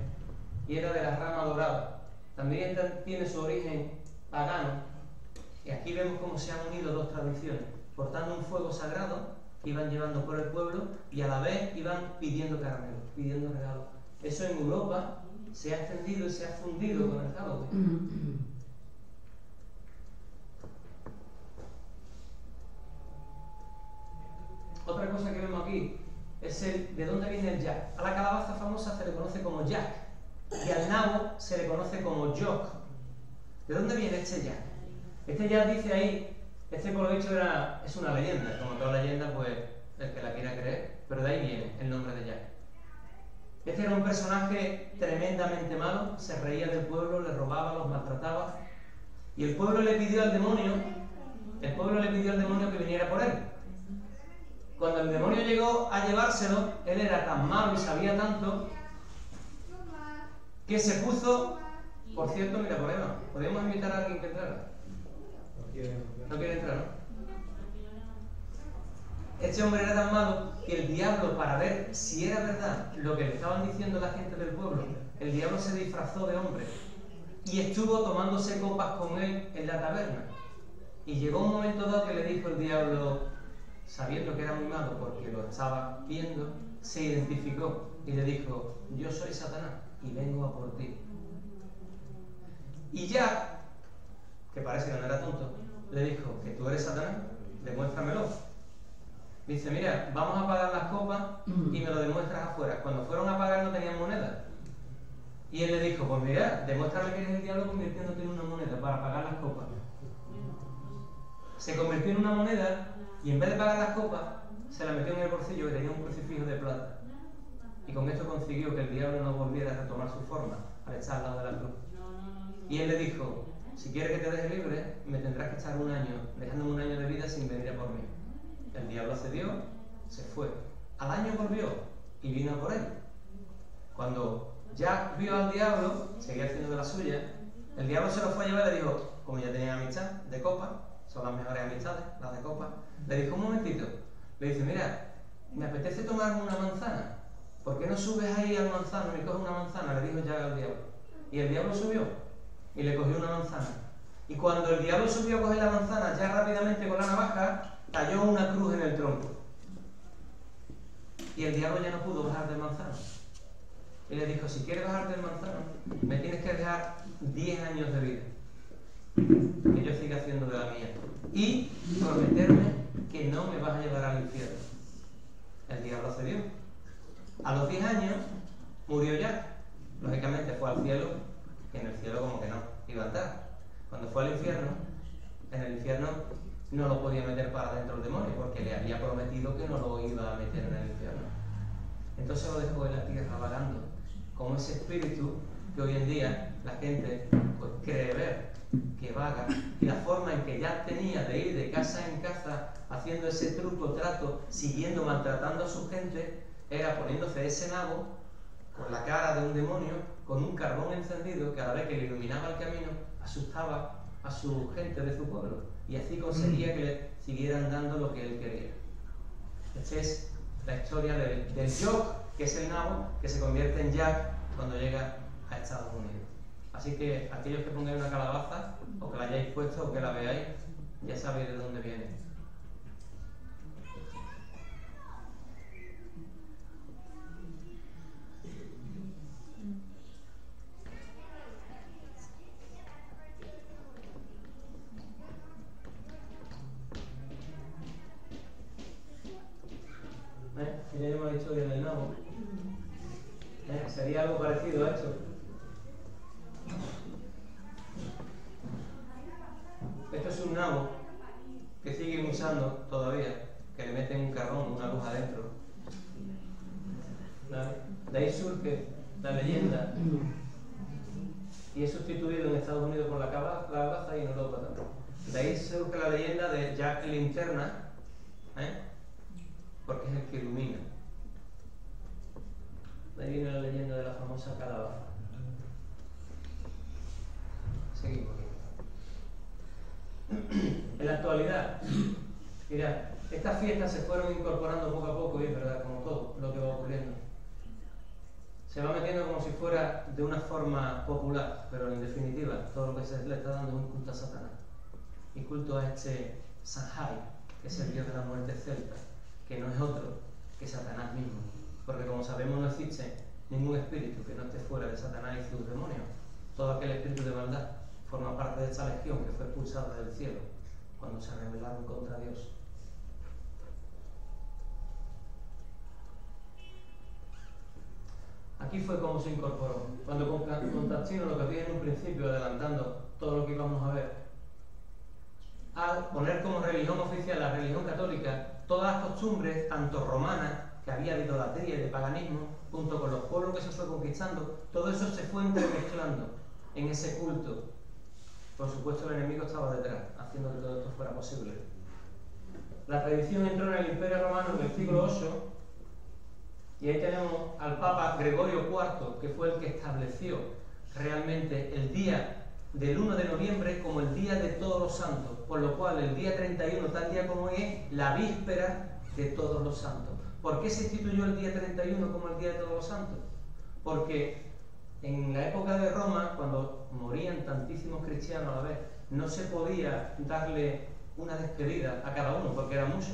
y era de la rama dorada. También tiene su origen pagano, y aquí vemos cómo se han unido dos tradiciones, portando un fuego sagrado que iban llevando por el pueblo y a la vez iban pidiendo caramelos, pidiendo regalos. Eso en Europa se ha extendido y se ha fundido con el Halloween. Otra cosa que vemos aquí es de dónde viene el Jack. A la calabaza famosa se le conoce como Jack y al nabo se le conoce como Jock. ¿De dónde viene este Jack? Este Jack dice ahí, por lo dicho es una leyenda, como toda leyenda, pues el que la quiera creer, pero de ahí viene el nombre de Jack. Este era un personaje tremendamente malo, se reía del pueblo, le robaba, los maltrataba, y el pueblo le pidió al demonio que viniera por él. Cuando el demonio llegó a llevárselo, él era tan malo y sabía tanto que se puso... Por cierto, mira, ¿podemos invitar a alguien que entrara? No quiere entrar, ¿no? Este hombre era tan malo que el diablo, para ver si era verdad lo que le estaban diciendo la gente del pueblo, el diablo se disfrazó de hombre y estuvo tomándose copas con él en la taberna. Y llegó un momento dado que le dijo el diablo, sabiendo que era muy malo porque lo estaba viendo, se identificó y le dijo, yo soy Satanás y vengo a por ti. Y Jack, que parece que no era tonto, le dijo, que tú eres Satanás, demuéstramelo. Dice, mira, vamos a pagar las copas y me lo demuestras afuera. Cuando fueron a pagar no tenían moneda. Y él le dijo, pues mira, demuéstrame que eres el diablo convirtiéndote en una moneda para pagar las copas. Se convirtió en una moneda y en vez de pagar las copas, se la metió en el bolsillo que tenía un crucifijo de plata. Y con esto consiguió que el diablo no volviera a retomar su forma al estar al lado de la cruz. Y él le dijo, si quieres que te deje libre, me tendrás que echar un año, dejándome un año de vida sin venir a por mí. El diablo accedió, se fue. Al año volvió y vino por él. Cuando ya vio al diablo, seguía haciendo de la suya, el diablo se lo fue a llevar y le dijo, como ya tenía amistad de copa, son las mejores amistades, las de copa, le dijo un momentito, le dice, mira, me apetece tomarme una manzana, ¿por qué no subes ahí al manzano y coges una manzana? Le dijo ya al diablo. Y el diablo subió y le cogió una manzana. Y cuando el diablo subió a coger la manzana, ya rápidamente con la navaja, cayó una cruz en el tronco. Y el diablo ya no pudo bajar del manzano. Y le dijo, si quieres bajar del manzano, me tienes que dejar 10 años de vida. Que yo siga haciendo de la mía. Y prometerme que no me vas a llevar al infierno. El diablo accedió. A los 10 años murió ya. Lógicamente fue al cielo, y en el cielo como que no iba a andar. Cuando fue al infierno, en el infierno no lo podía meter para dentro el demonio, porque le había prometido que no lo iba a meter en el infierno. Entonces lo dejó en la tierra vagando, como ese espíritu que hoy en día la gente pues cree ver, que vaga, y la forma en que ya tenía de ir de casa en casa haciendo ese truco, trato, siguiendo, maltratando a su gente, era poniéndose ese nabo con la cara de un demonio, con un carbón encendido que a la vez que le iluminaba el camino, asustaba a su gente de su pueblo, y así conseguía que le siguieran dando lo que él quería. Esta es la historia del Jock, que es el nabo, que se convierte en Jack cuando llega a Estados Unidos. Así que aquellos que pongáis una calabaza, o que la hayáis puesto, o que la veáis, ya sabéis de dónde viene. Ya tenemos la historia del nabo. Sería algo parecido a esto. Esto es un nabo que siguen usando todavía, que le meten un carbón, una luz adentro. De ahí surge la leyenda y es sustituido en Estados Unidos por la calabaza y en Europa también. De ahí surge la leyenda de Jack Linterna, porque es el que ilumina. De ahí viene la leyenda de la famosa calabaza. Seguimos aquí. En la actualidad, mirad, estas fiestas se fueron incorporando poco a poco, y es verdad, como todo lo que va ocurriendo. Se va metiendo como si fuera de una forma popular, pero en definitiva, todo lo que se le está dando es un culto a Satanás. Y culto a este Samhain, que es el dios de la muerte celta, que no es otro que Satanás mismo. Porque como sabemos no existe ningún espíritu que no esté fuera de Satanás y sus demonios. Todo aquel espíritu de maldad forma parte de esta legión que fue expulsada del cielo cuando se rebelaron contra Dios. Aquí fue como se incorporó. Cuando Constantino, lo que había en un principio, adelantando todo lo que íbamos a ver, al poner como religión oficial la religión católica, todas las costumbres, tanto romanas, que había de idolatría y de paganismo, junto con los pueblos que se fue conquistando, todo eso se fue entremezclando en ese culto. Por supuesto el enemigo estaba detrás, haciendo que todo esto fuera posible. La tradición entró en el Imperio Romano en el siglo VIII, y ahí tenemos al Papa Gregorio IV, que fue el que estableció realmente el día del 1 de noviembre como el día de todos los santos, por lo cual el día 31, tal día como hoy, es la víspera de todos los santos. ¿Por qué se instituyó el día 31 como el día de todos los santos? Porque en la época de Roma, cuando morían tantísimos cristianos a la vez, no se podía darle una despedida a cada uno, porque era mucho.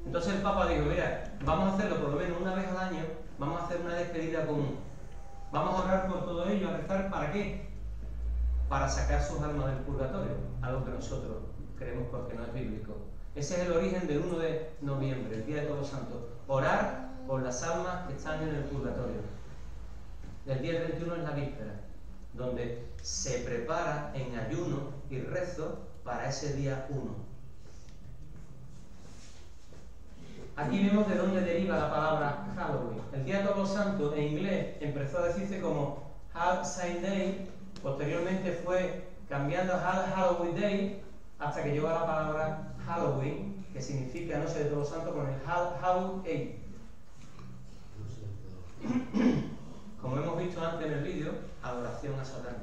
Entonces el Papa dijo, mira, vamos a hacerlo por lo menos una vez al año, vamos a hacer una despedida común. Vamos a orar por todo ello, a rezar, ¿para qué? Para sacar sus almas del purgatorio, algo que nosotros creemos porque no es bíblico. Ese es el origen del 1 de noviembre, el Día de Todos los Santos. Orar por las almas que están en el purgatorio. El día 31 es la víspera, donde se prepara en ayuno y rezo para ese día 1. Aquí vemos de dónde deriva la palabra Halloween. El Día de Todos los Santos en inglés empezó a decirse como All Saints Day, posteriormente fue cambiando a Halloween Day hasta que llegó a la palabra Halloween, que significa Noche de Todos los Santos, con el Halloween. Como hemos visto antes en el vídeo, adoración a Satán.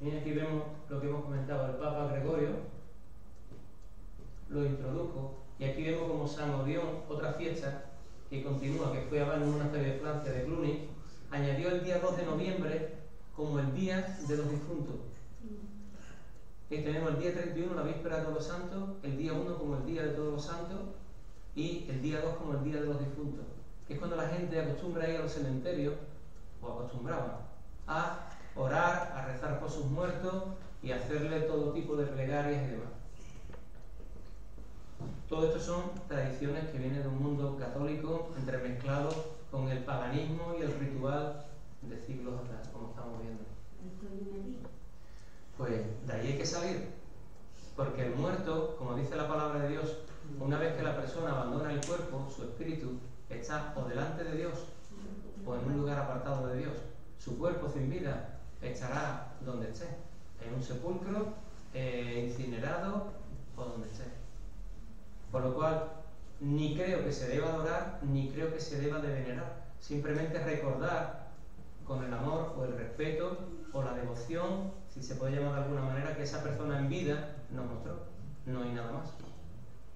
Bien, aquí vemos lo que hemos comentado. El Papa Gregorio lo introdujo, y aquí vemos como San Odión, otra fiesta que continúa, que fue en un monasterio de Francia, de Cluny, añadió el día 2 de noviembre como el día de los difuntos. Y tenemos el día 31, la víspera de Todos los Santos, el día 1 como el día de Todos los Santos y el día 2 como el día de los difuntos, que es cuando la gente acostumbra a ir a los cementerios, o acostumbraba, a orar, a rezar por sus muertos y a hacerle todo tipo de plegarias y demás. Todo esto son tradiciones que vienen de un mundo católico entremezclado con el paganismo y el ritual de siglos atrás, como estamos viendo. Pues de ahí hay que salir, porque el muerto, como dice la palabra de Dios, una vez que la persona abandona el cuerpo, su espíritu está o delante de Dios o en un lugar apartado de Dios. Su cuerpo sin vida estará donde esté, en un sepulcro, incinerado o donde esté. Por lo cual, ni creo que se deba adorar, ni creo que se deba de venerar. Simplemente recordar con el amor o el respeto o la devoción, si se puede llamar de alguna manera, que esa persona en vida nos mostró. No hay nada más.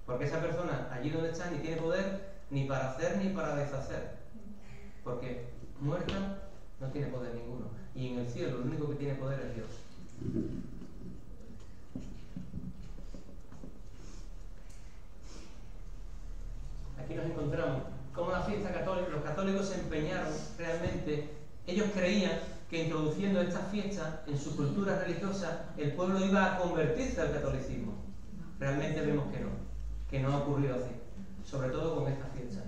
Porque esa persona, allí donde está, ni tiene poder ni para hacer ni para deshacer. Porque muerta no tiene poder ninguno. Y en el cielo lo único que tiene poder es Dios. Aquí nos encontramos como la fiesta católica, los católicos se empeñaron realmente, ellos creían que introduciendo estas fiestas en su cultura religiosa, el pueblo iba a convertirse al catolicismo. Realmente vemos que no ha ocurrido así, sobre todo con estas fiestas.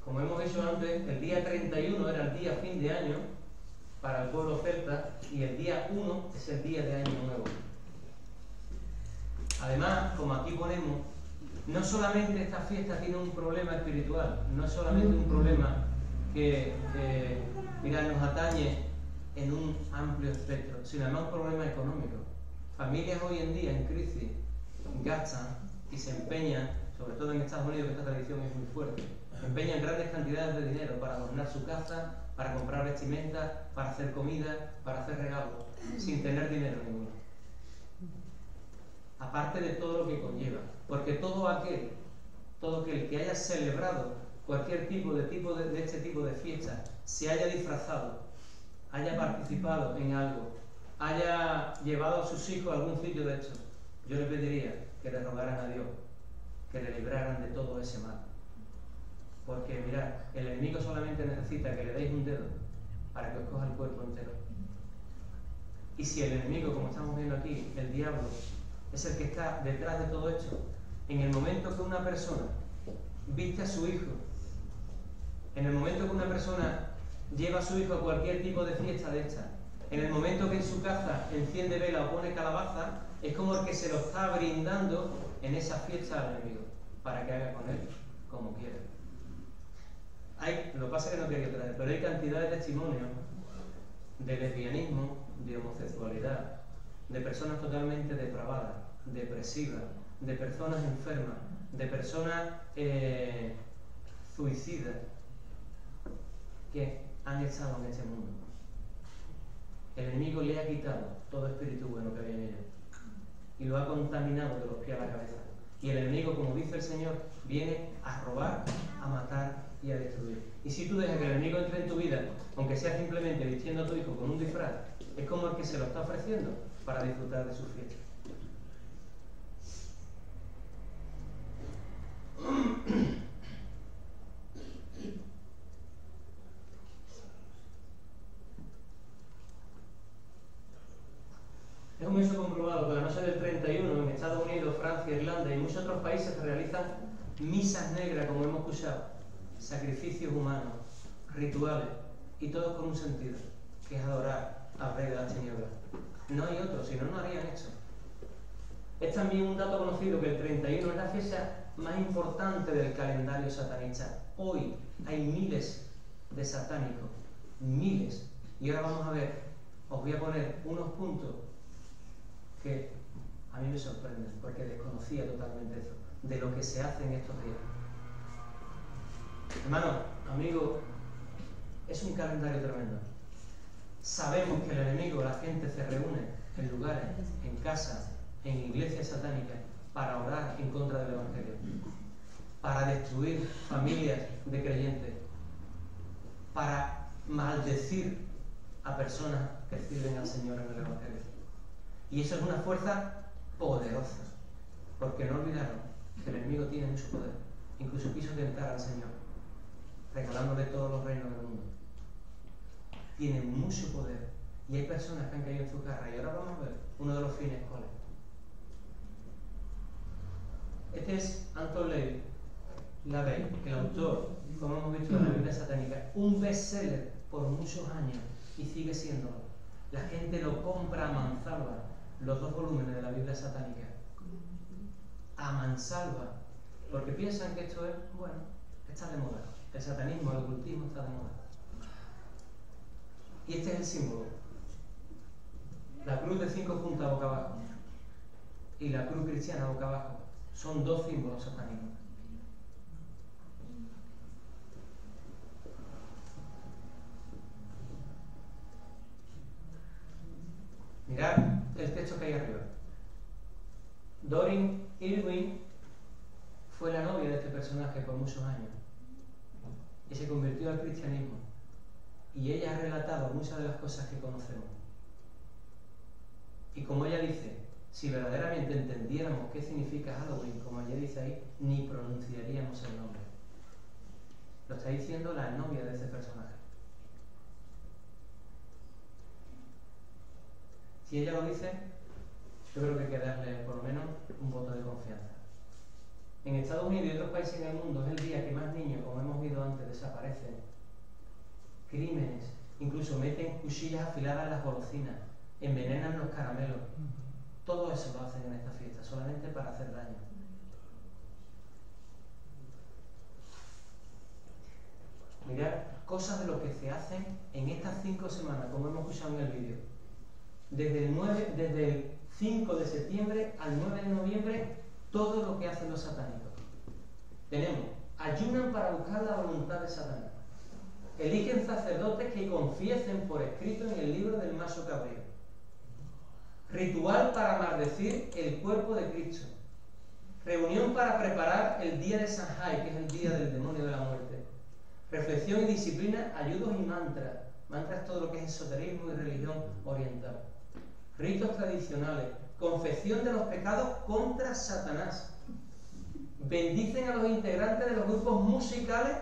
Como hemos dicho antes, el día 31 era el día fin de año para el pueblo celta y el día 1 es el día de Año Nuevo. Además, como aquí ponemos, no solamente esta fiesta tiene un problema espiritual, no es solamente un problema que nos atañe en un amplio espectro, sino además un problema económico. Familias hoy en día en crisis gastan y se empeñan, sobre todo en Estados Unidos, que esta tradición es muy fuerte, empeñan grandes cantidades de dinero para adornar su casa, para comprar vestimentas, para hacer comida, para hacer regalos, sin tener dinero ninguno. Aparte de todo lo que conlleva, porque todo aquel que haya celebrado cualquier tipo de este tipo de fiesta, se haya disfrazado, haya participado en algo, haya llevado a sus hijos a algún sitio de esto, yo le pediría que le rogaran a Dios, que le libraran de todo ese mal. Porque mirad, el enemigo solamente necesita que le deis un dedo para que os coja el cuerpo entero. Y si el enemigo, como estamos viendo aquí, el diablo, es el que está detrás de todo esto, en el momento que una persona viste a su hijo, en el momento que una persona lleva a su hijo a cualquier tipo de fiesta de esta, en el momento que en su casa enciende vela o pone calabaza, es como el que se lo está brindando en esa fiesta al enemigo, para que haga con él como quiera. Lo que pasa es que no quería traer, pero hay cantidad de testimonios de lesbianismo, de homosexualidad, de personas totalmente depravadas, depresivas, de personas enfermas, de personas suicidas que han estado en ese mundo. El enemigo le ha quitado todo espíritu bueno que había en ellos y lo ha contaminado de los pies a la cabeza. Y el enemigo, como dice el Señor, viene a robar, a matar y a destruir. Y si tú dejas que el enemigo entre en tu vida, aunque sea simplemente vistiendo a tu hijo con un disfraz, es como el que se lo está ofreciendo para disfrutar de su fiesta. Es un hecho comprobado que la noche del 31 en Estados Unidos, Francia, Irlanda y muchos otros países se realizan misas negras, como hemos escuchado, sacrificios humanos, rituales, y todos con un sentido, que es adorar al rey de las tinieblas. No hay otro, si no, no harían esto. Es también un dato conocido que el 31 es la fecha más importante del calendario satanista. Hoy hay miles de satánicos, miles. Y ahora vamos a ver, os voy a poner unos puntos que a mí me sorprenden, porque desconocía totalmente eso, de lo que se hace en estos días. Hermano, amigo, es un calendario tremendo. Sabemos que el enemigo, la gente se reúne en lugares, en casas, en iglesias satánicas, para orar en contra del Evangelio, para destruir familias de creyentes, para maldecir a personas que sirven al Señor en el Evangelio. Y eso es una fuerza poderosa, porque no olvidaron que el enemigo tiene mucho poder. Incluso quiso tentar al Señor, regalándole todos los reinos del mundo. Tiene mucho poder, y hay personas que han caído en su garra. Y ahora vamos a ver uno de los fines cuáles. Este es Anton LaVey, el autor, como hemos visto en la Biblia satánica, un bestseller por muchos años, y sigue siéndolo. La gente lo compra a mansalva, los 2 volúmenes de la Biblia satánica. A mansalva, porque piensan que esto es, bueno, está de moda. El satanismo, el ocultismo está de moda. Y este es el símbolo. La cruz de 5 puntas boca abajo y la cruz cristiana boca abajo son 2 símbolos satánicos. Mirad el texto que hay arriba. Doreen Irwin fue la novia de este personaje por muchos años y se convirtió al cristianismo, y ella ha relatado muchas de las cosas que conocemos. Y como ella dice, si verdaderamente entendiéramos qué significa Halloween, como ella dice ahí, ni pronunciaríamos el nombre. Lo está diciendo la novia de ese personaje. Si ella lo dice, yo creo que hay que darle por lo menos un voto de confianza. En Estados Unidos y otros países en el mundo es el día que más niños, como hemos visto antes, desaparecen. Crímenes, incluso meten cuchillas afiladas en las golosinas, envenenan los caramelos. Todo eso lo hacen en esta fiesta, solamente para hacer daño. Mirad cosas de lo que se hacen en estas 5 semanas, como hemos escuchado en el vídeo. Desde el 5 de septiembre al 9 de noviembre, todo lo que hacen los satánicos. Tenemos, ayunan para buscar la voluntad de Satanás. Eligen sacerdotes que confiesen por escrito en el libro del macho cabrío. Ritual para maldecir el cuerpo de Cristo. Reunión para preparar el día de Samhain, que es el día del demonio de la muerte. Reflexión y disciplina, ayudos y mantras. Mantras es todo lo que es esoterismo y religión oriental. Ritos tradicionales. Confesión de los pecados contra Satanás. Bendicen a los integrantes de los grupos musicales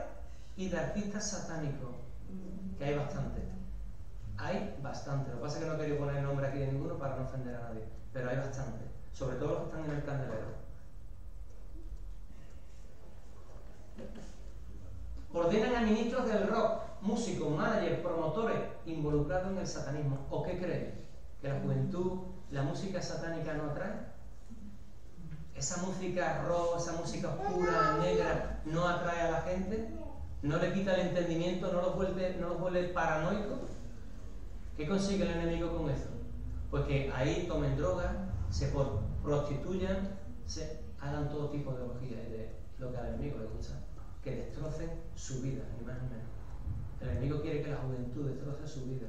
y de artistas satánicos, que hay bastante. Hay bastante. Lo que pasa es que no quería poner el nombre aquí de ninguno para no ofender a nadie, pero hay bastante, sobre todo los que están en el candelero. Ordenan a ministros del rock, músicos, managers, promotores involucrados en el satanismo. ¿O qué creen? ¿Que la juventud, la música satánica no atrae? ¿Esa música rock, esa música oscura, negra, no atrae a la gente? ¿No le quita el entendimiento? ¿No los vuelve paranoicos? ¿Qué consigue el enemigo con eso? Pues que ahí tomen drogas, se prostituyan, se hagan todo tipo de orgías, de lo que al enemigo le gusta, que destrocen su vida, ni más ni menos. El enemigo quiere que la juventud destroce su vida.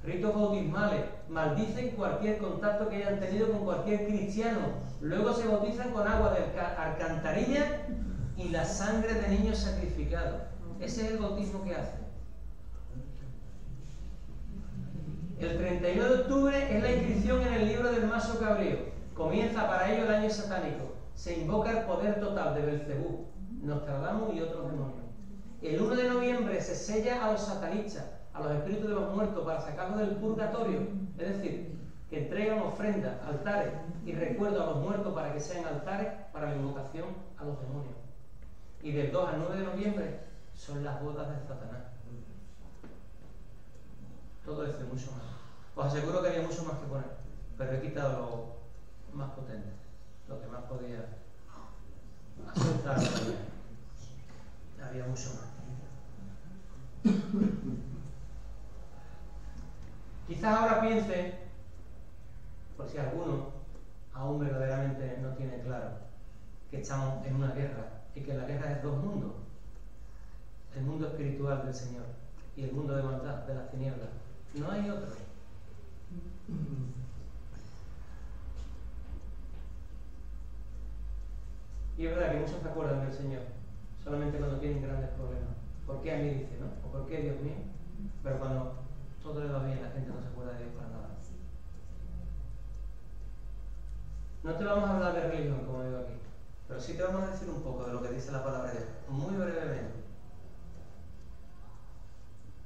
Ritos bautismales, maldicen cualquier contacto que hayan tenido con cualquier cristiano. Luego se bautizan con agua de alcantarilla y la sangre de niños sacrificados. Ese es el bautismo que hacen. El 31 de octubre es la inscripción en el libro del macho cabrío. Comienza para ello el año satánico. Se invoca el poder total de Belcebú, Nostradamus y otros demonios. El 1 de noviembre se sella a los satanistas, a los espíritus de los muertos, para sacarlos del purgatorio. Es decir, que entregan ofrendas, altares y recuerdo a los muertos para que sean altares para la invocación a los demonios. Y del 2 al 9 de noviembre son las bodas de Satanás. Todo esto y mucho más. Os aseguro que había mucho más que poner, pero he quitado lo más potente, lo que más podía asustar a la mañana. Había mucho más. Quizás ahora piense, por si alguno aún verdaderamente no tiene claro, que estamos en una guerra y que la guerra es dos mundos: el mundo espiritual del Señor y el mundo de maldad, de las tinieblas. No hay otro. Y es verdad que muchos se acuerdan del Señor solamente cuando tienen grandes problemas. ¿Por qué a mí, dice, no? ¿O por qué, Dios mío? Pero cuando todo le va bien, la gente no se acuerda de Dios para nada. No te vamos a hablar de religión, como digo aquí, pero sí te vamos a decir un poco de lo que dice la palabra de Dios, muy brevemente.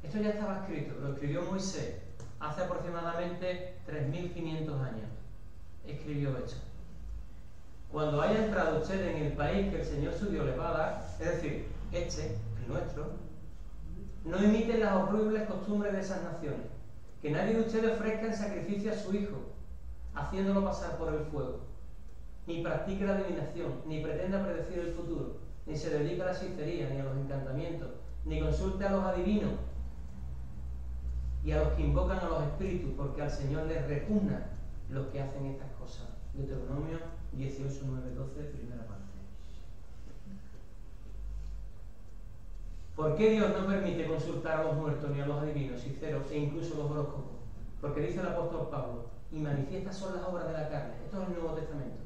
Esto ya estaba escrito, lo escribió Moisés hace aproximadamente 3.500 años. Escribió esto: cuando haya entrado usted en el país que el Señor su Dios le va a dar, es decir, el nuestro, no imiten las horribles costumbres de esas naciones. Que nadie de ustedes ofrezca en sacrificio a su hijo, haciéndolo pasar por el fuego, ni practique la adivinación, ni pretenda predecir el futuro, ni se dedique a la hechicería, ni a los encantamientos, ni consulte a los adivinos y a los que invocan a los espíritus, porque al Señor les repugna los que hacen estas cosas. Deuteronomio 18, 9, 12, primera parte. ¿Por qué Dios no permite consultar a los muertos, ni a los adivinos, hechiceros e incluso los horóscopos? Porque dice el apóstol Pablo: y manifiestas son las obras de la carne, esto es el Nuevo Testamento,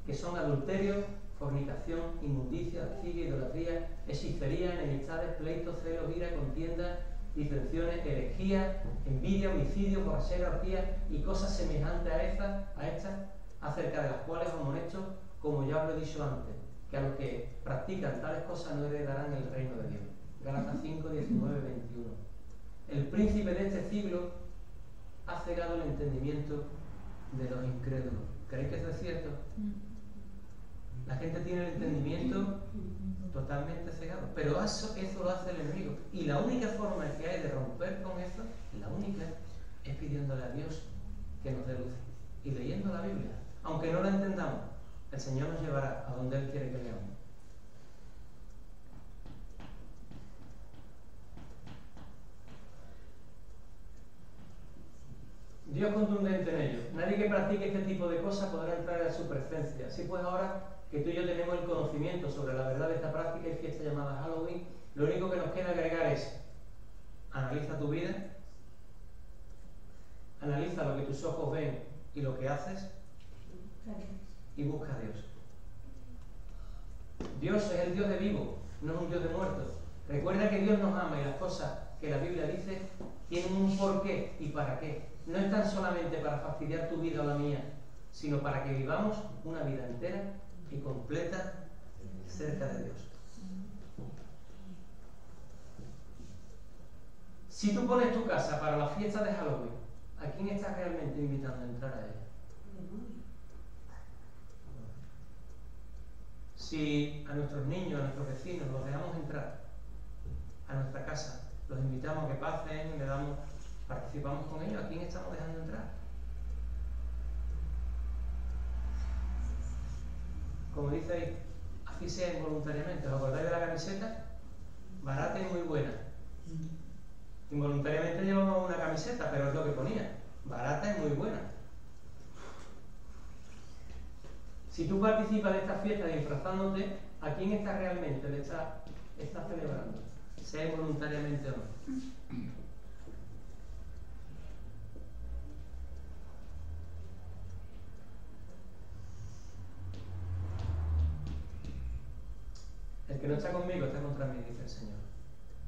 que son adulterio, fornicación, inmundicia, lascivia, idolatría, hechicería, enemistades, pleitos, celos, ira, contiendas, disensiones, herejías, envidia, homicidio, borrachera, orgía y cosas semejantes a estas, acerca de las cuales os amonesto, como ya os lo he dicho antes, que a los que practican tales cosas no heredarán el reino de Dios. Gálatas 5, 19, 21. El príncipe de este siglo ha cegado el entendimiento de los incrédulos. ¿Creéis que eso es cierto? La gente tiene el entendimiento totalmente cegado, pero eso lo hace el enemigo. Y la única forma que hay de romper con eso, la única, es pidiéndole a Dios que nos dé luz y leyendo la Biblia. Aunque no la entendamos, el Señor nos llevará a donde Él quiere que leamos. Dios contundente en ello. Nadie que practique este tipo de cosas podrá entrar en su presencia. Así pues, ahora que tú y yo tenemos el conocimiento sobre la verdad de esta práctica y fiesta llamada Halloween, lo único que nos queda agregar es: analiza tu vida, analiza lo que tus ojos ven y lo que haces, y busca a Dios. Dios es el Dios de vivo, no es un Dios de muertos. Recuerda que Dios nos ama y las cosas que la Biblia dice tienen un porqué y para qué. No están solamente para fastidiar tu vida o la mía, sino para que vivamos una vida entera y completa cerca de Dios. Si tú pones tu casa para la fiesta de Halloween, ¿a quién estás realmente invitando a entrar a ella? Si a nuestros niños, a nuestros vecinos, los dejamos entrar a nuestra casa, los invitamos a que pasen, participamos con ellos, ¿a quién estamos dejando entrar? Como dice ahí, así sea involuntariamente. ¿Os acordáis de la camiseta? Barata y muy buena. Involuntariamente llevamos una camiseta, pero es lo que ponía: barata y muy buena. Si tú participas de esta fiesta disfrazándote, ¿a quién estás realmente le estás celebrando? Sea involuntariamente o no. El que no está conmigo está contra mí, dice el Señor.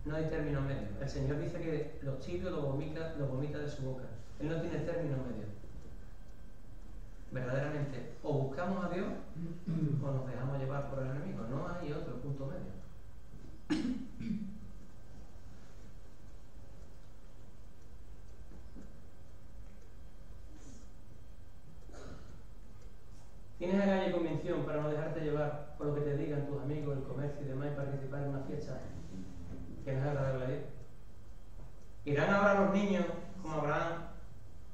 No hay término medio. El Señor dice que los tibios lo vomita de su boca. Él no tiene término medio. Verdaderamente, o buscamos a Dios o nos dejamos llevar por el enemigo. No hay otro punto medio. solución para no dejarte llevar por lo que te digan tus amigos, el comercio y demás y participar en una fiesta que no es agradable a Dios? ¿Irán ahora los niños como Abraham?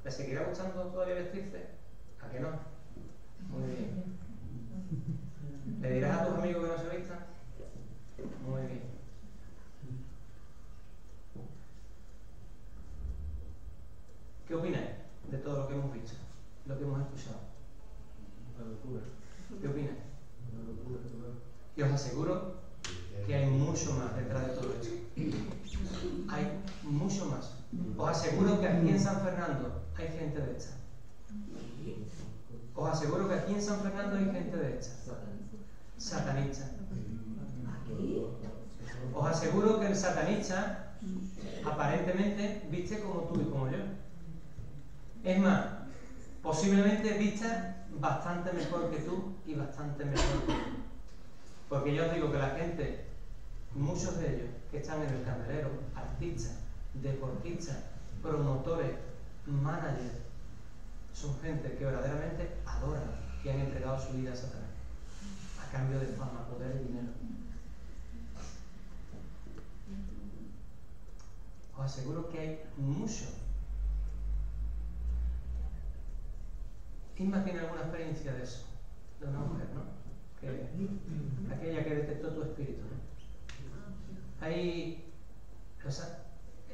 ¿Les seguirá gustando todavía vestirse? ¿A que no? Muy bien. ¿Le dirás a tus amigos que no se vistan? Muy bien. ¿Qué opináis de todo lo que hemos visto, lo que hemos escuchado? Una locura. ¿Qué opináis? Una locura, claro. Y os aseguro que hay mucho más detrás de todo esto. Hay mucho más. Os aseguro que aquí en San Fernando hay gente de esta. Os aseguro que aquí en San Fernando hay gente de esta. Satanista. Os aseguro que el satanista aparentemente viste como tú y como yo. Es más, posiblemente vista bastante mejor que tú y bastante mejor que tú. Porque yo os digo que la gente, muchos de ellos que están en el candelero, artistas, deportistas, promotores, managers, son gente que verdaderamente adoran, que han entregado su vida a Satanás a cambio de fama, poder y dinero. Os aseguro que hay mucho. ¿Quién más tiene alguna experiencia de eso? De una mujer, ¿no? Aquella que detectó tu espíritu, ¿no? Hay, o sea,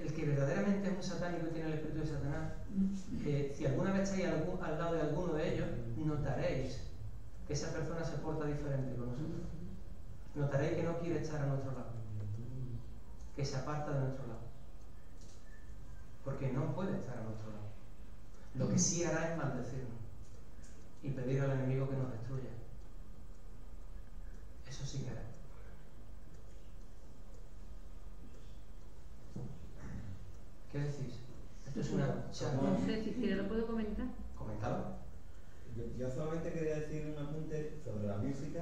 el que verdaderamente es un satánico y tiene el espíritu de Satanás, si alguna vez estáis al lado de alguno de ellos, notaréis que esa persona se porta diferente con nosotros. Notaréis que no quiere estar a nuestro lado, que se aparta de nuestro lado, porque no puede estar a nuestro lado. Lo que sí hará es maldecirnos y pedir al enemigo que nos destruya. Eso sí que hará. ¿Qué decís? Esto es una charla. No sé si quiere, lo puedo comentar. Comentado. Yo solamente quería decir un apunte sobre la música.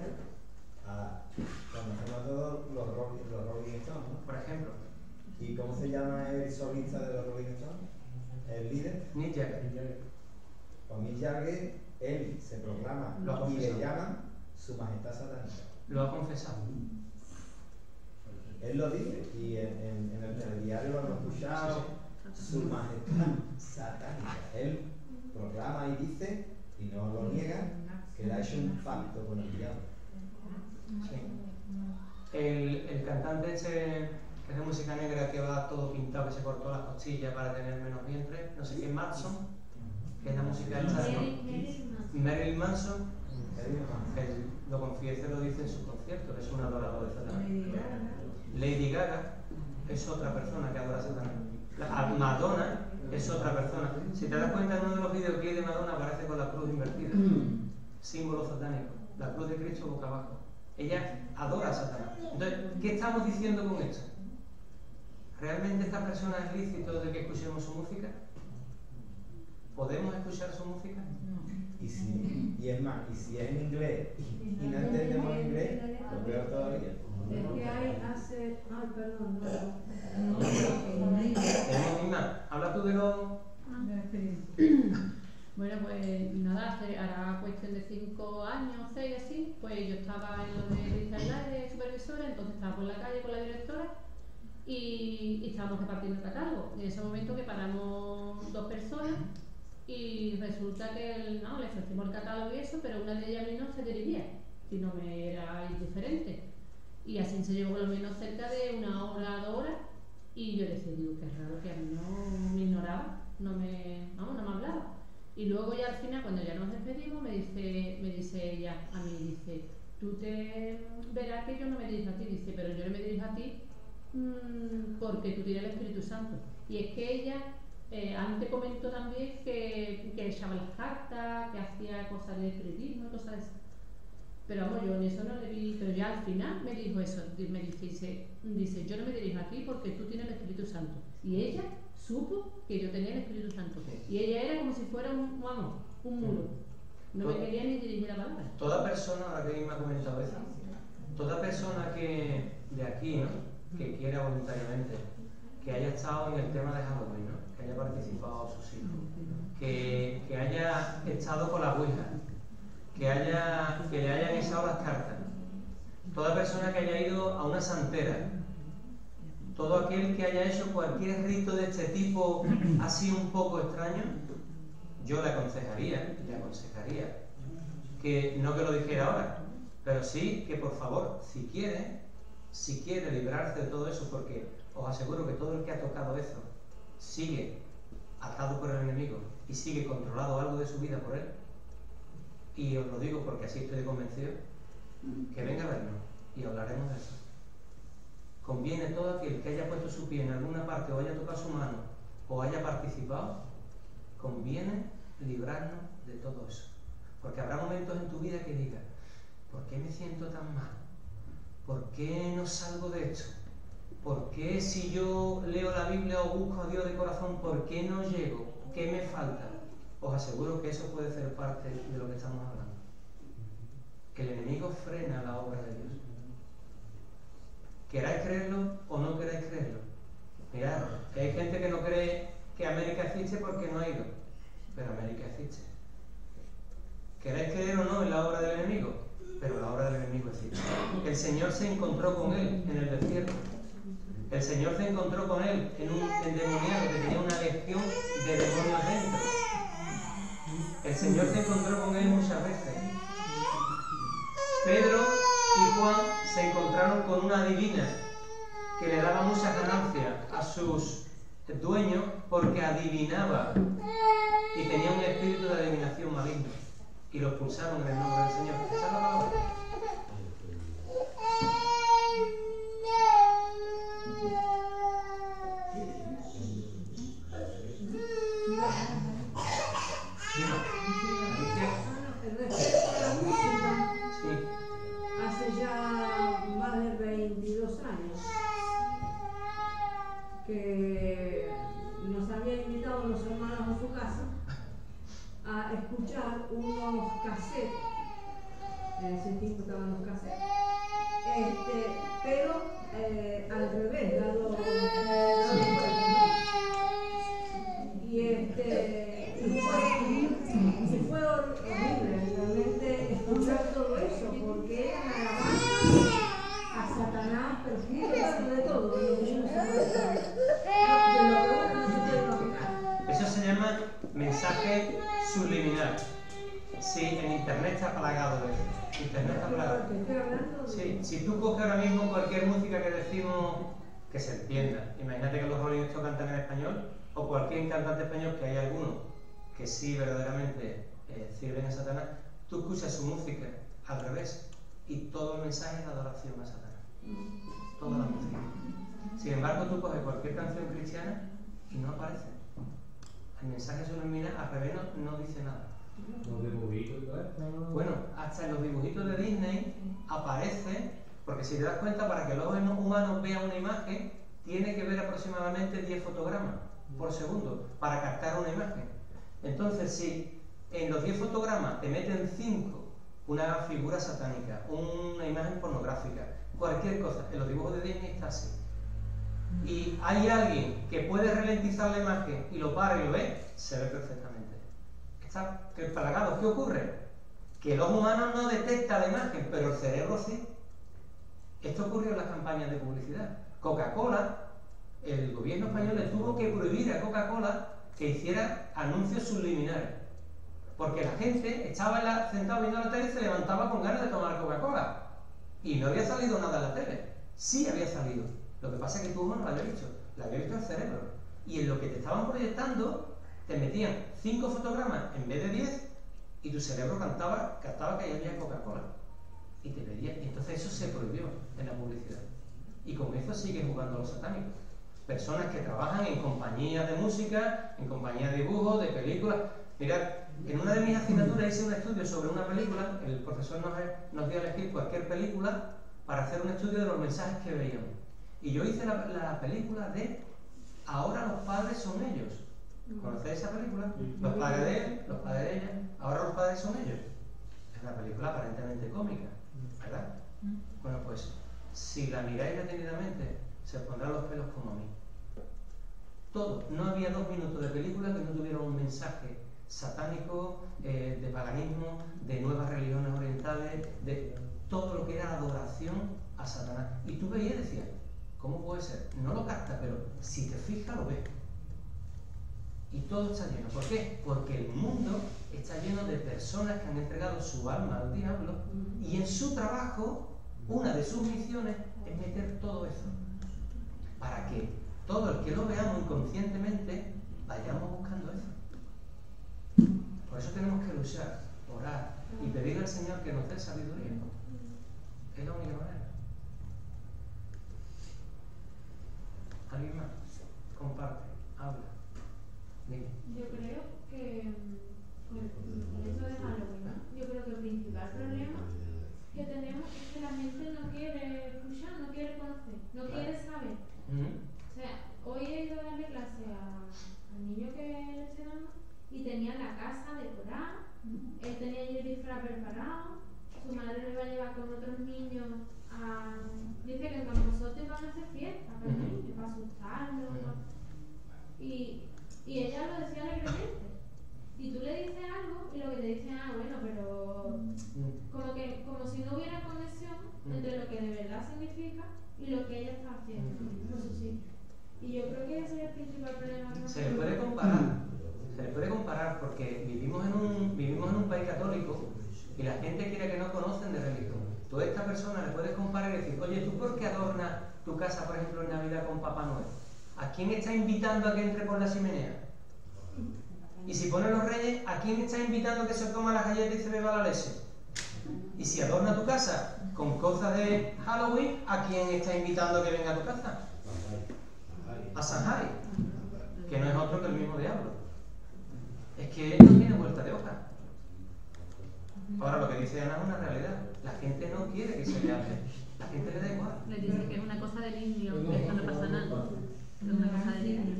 Conocemos todos los Rolling Stones, ¿no? Por ejemplo, ¿Y cómo se llama el solista de los Rolling Stones? El líder. Mick Jagger. Pues Mick Jagger, él se proclama Lo ha y le confesado. llaman Su Majestad Satánica. Lo ha confesado. Él lo dice y en el diario lo hemos escuchado. Su Majestad Satánica. Él proclama y dice, y no lo niega, que le ha hecho un pacto con el diablo. Sí. El cantante ese que es de música negra, que va todo pintado, que se cortó las costillas para tener menos vientre, no sé qué, Manson, que es la música esta de Marilyn Manson, él lo confiesa, lo dice en sus conciertos, que es un adorador de Satanás. Lady Gaga es otra persona que adora a Satanás. Madonna es otra persona. Si te das cuenta, en uno de los videoclips de Madonna aparece con la cruz invertida, símbolo satánico, la cruz de Cristo boca abajo. Ella adora a Satanás. Entonces, ¿qué estamos diciendo con esto? ¿Realmente esta persona es lícito de que escuchemos su música? ¿Podemos escuchar su música? Y es más, y si es en inglés y no entendemos inglés, lo peor todavía. Es que hay hace... Ay, perdón, Tenemos misma. Habla tú de lo... Bueno, pues nada, hará cuestión de 5 años, 6 así, pues yo estaba en lo de Israel de supervisora, entonces estaba por la calle con la directora y estábamos repartiendo el catálogo. En ese momento que paramos 2 personas y resulta que le ofrecimos el catálogo y eso, pero una de ellas a mí no se dirigía, sino me era indiferente. Y así se llevó por lo menos cerca de 1 hora, 2 horas, y yo decía, digo, qué raro que a mí no me ignoraba, no me hablaba. Y luego ya al final, cuando ya nos despedimos, me dice ella a mí, dice, tú te verás que yo no me dirijo a ti, dice, pero yo no me dirijo a ti porque tú tienes el Espíritu Santo. Y es que ella antes comentó también que echaba las cartas, que hacía cosas de espiritismo y cosas de eso. Pero vamos, yo en eso no le vi, pero ya al final me dijo eso, me dice, yo no me dirijo a ti porque tú tienes el Espíritu Santo. Y ella supo que yo tenía el Espíritu Santo. Y ella era como si fuera un muro. No me quería ni dirigir la palabra. Toda persona, ahora que me ha comentado eso, toda persona que de aquí, ¿no?, que quiera voluntariamente, que haya estado en el tema de Halloween, ¿no?, que haya participado sus hijos, que haya estado con la Ouija, que le hayan echado las cartas, toda persona que haya ido a una santera, todo aquel que haya hecho cualquier rito de este tipo así un poco extraño, yo le aconsejaría que no que lo dijera ahora, pero sí que por favor, si quiere librarse de todo eso, porque os aseguro que todo el que ha tocado eso sigue atado por el enemigo y sigue controlado algo de su vida por él, y os lo digo porque así estoy convencido, que venga a vernos y hablaremos de eso. Conviene todo aquel que haya puesto su pie en alguna parte o haya tocado su mano o haya participado, conviene librarnos de todo eso, porque habrá momentos en tu vida que digas, ¿por qué me siento tan mal? ¿Por qué no salgo de esto? ¿Por qué si yo leo la Biblia o busco a Dios de corazón, por qué no llego? ¿Qué me falta? Os aseguro que eso puede ser parte de lo que estamos hablando. Que el enemigo frena la obra de Dios. ¿Queráis creerlo o no queráis creerlo? Mirad, que hay gente que no cree que América existe porque no ha ido, pero América existe. ¿Queráis creer o no en la obra del enemigo? Pero la obra del enemigo existe. El Señor se encontró con él en el desierto. El Señor se encontró con él en un endemoniado que tenía una legión de demonios dentro. El Señor se encontró con él muchas veces. Pedro y Juan se encontraron con una adivina que le daba muchas ganancias a sus dueños porque adivinaba y tenía un espíritu de adivinación maligno, y lo expulsaron en el nombre del Señor. ¿Esa es la palabra? Hace ya más de 22 años que nos habían invitado los hermanos a su casa a escuchar unos cassettes. En ese tiempo estaban los cassettes, pero al revés, dado y fue horrible realmente escuchar todo eso, porque eran alabanzas a Satanás, pero sí de todo, y yo no sé Eso se llama mensaje subliminal. Sí, en internet está plagado de eso. Internet está plagado. Sí, si tú coges ahora mismo cualquier música que decimos que se entienda, imagínate que los Rolling Stones cantan en español, o cualquier cantante español, que hay algunos que sí verdaderamente sirven a Satanás, tú escuchas su música al revés y todo el mensaje es de adoración a Satanás. Toda la música. Sin embargo, tú coges cualquier canción cristiana y no aparece. El mensaje subliminal al revés no dice nada. Los dibujitos y todo esto. Bueno, hasta en los dibujitos de Disney aparece, porque si te das cuenta, para que los humanos vean una imagen, tiene que ver aproximadamente 10 fotogramas por segundo para captar una imagen. Entonces, si en los 10 fotogramas te meten 5, una figura satánica, una imagen pornográfica, cualquier cosa, en los dibujos de Disney está así. Y hay alguien que puede ralentizar la imagen y lo para y lo ve, se ve perfectamente. Está plagado. ¿Qué ocurre? Que los humanos no detectan la imagen, pero el cerebro sí. Esto ocurrió en las campañas de publicidad. Coca-Cola, el gobierno español le tuvo que prohibir a Coca-Cola que hiciera anuncios subliminales, porque la gente estaba sentada viendo la tele y se levantaba con ganas de tomar Coca-Cola y no había salido nada en la tele. Sí había salido, lo que pasa es que tú no lo habías visto, lo había visto el cerebro, y en lo que te estaban proyectando te metían 5 fotogramas en vez de 10 y tu cerebro captaba que ahí había Coca-Cola y te pedía, y entonces eso se prohibió en la publicidad, y con eso sigue jugando los satánicos. Personas que trabajan en compañías de música, en compañías de dibujos, de películas. Mirad, en una de mis asignaturas hice un estudio sobre una película, el profesor nos dio a elegir cualquier película para hacer un estudio de los mensajes que veíamos. Y yo hice la película de Ahora los padres son ellos. ¿Conocéis esa película? Los padres de él, los padres de ella, ahora los padres son ellos. Es una película aparentemente cómica, ¿verdad? Bueno, pues si la miráis detenidamente, se os pondrán los pelos como a mí. Todo. No había 2 minutos de película que no tuviera un mensaje satánico, de paganismo, de nuevas religiones orientales, de todo lo que era adoración a Satanás. Y tú veías y decías, ¿cómo puede ser? No lo captas, pero si te fijas lo ves. Y todo está lleno. ¿Por qué? Porque el mundo está lleno de personas que han entregado su alma al diablo y en su trabajo, una de sus misiones es meter todo eso. Para que todo el que lo veamos inconscientemente vayamos buscando eso. Por eso tenemos que luchar, orar y pedirle al Señor que nos dé sabiduría. Es la única manera. ¿Alguien más? Comparte, habla. Dime. Yo creo que con el hecho de Halloween, ¿no? Yo creo que el principal problema que tenemos es que la gente no quiere escuchar, no quiere conocer, no quiere saber. O sea, hoy he ido a darle clase al niño que le enseñamos y tenía la casa decorada, él tenía el disfraz preparado, su madre lo iba a llevar con otros niños a... Dice que con nosotros iban a hacer fiesta para los niños, para asustarlos. Y ella lo decía alegremente. Y tú le dices algo y lo que te dicen, bueno, pero como si no hubiera conexión entre lo que de verdad significa y lo que ella está haciendo con sus hijos. Y yo creo que ese es el principal problema. Se le puede comparar porque vivimos en un país católico y la gente quiere que no conocen de religión. Tú a esta persona le puedes comparar y decir, oye, ¿tú por qué adornas tu casa, por ejemplo, en Navidad con Papá Noel? ¿A quién está invitando a que entre por la chimenea? Y si pone los reyes, ¿a quién está invitando a que se coma las galletas y se beba la leche? Y si adorna tu casa con cosas de Halloween, ¿a quién está invitando a que venga a tu casa? A Sanjay, que no es otro que el mismo diablo. Es que él no tiene vuelta de hoja. Ahora lo que dice Ana es una realidad. La gente no quiere que se le hable. La gente le da igual. Le dice que es una cosa de niño, que esto no pasa nada. Es una cosa de niño.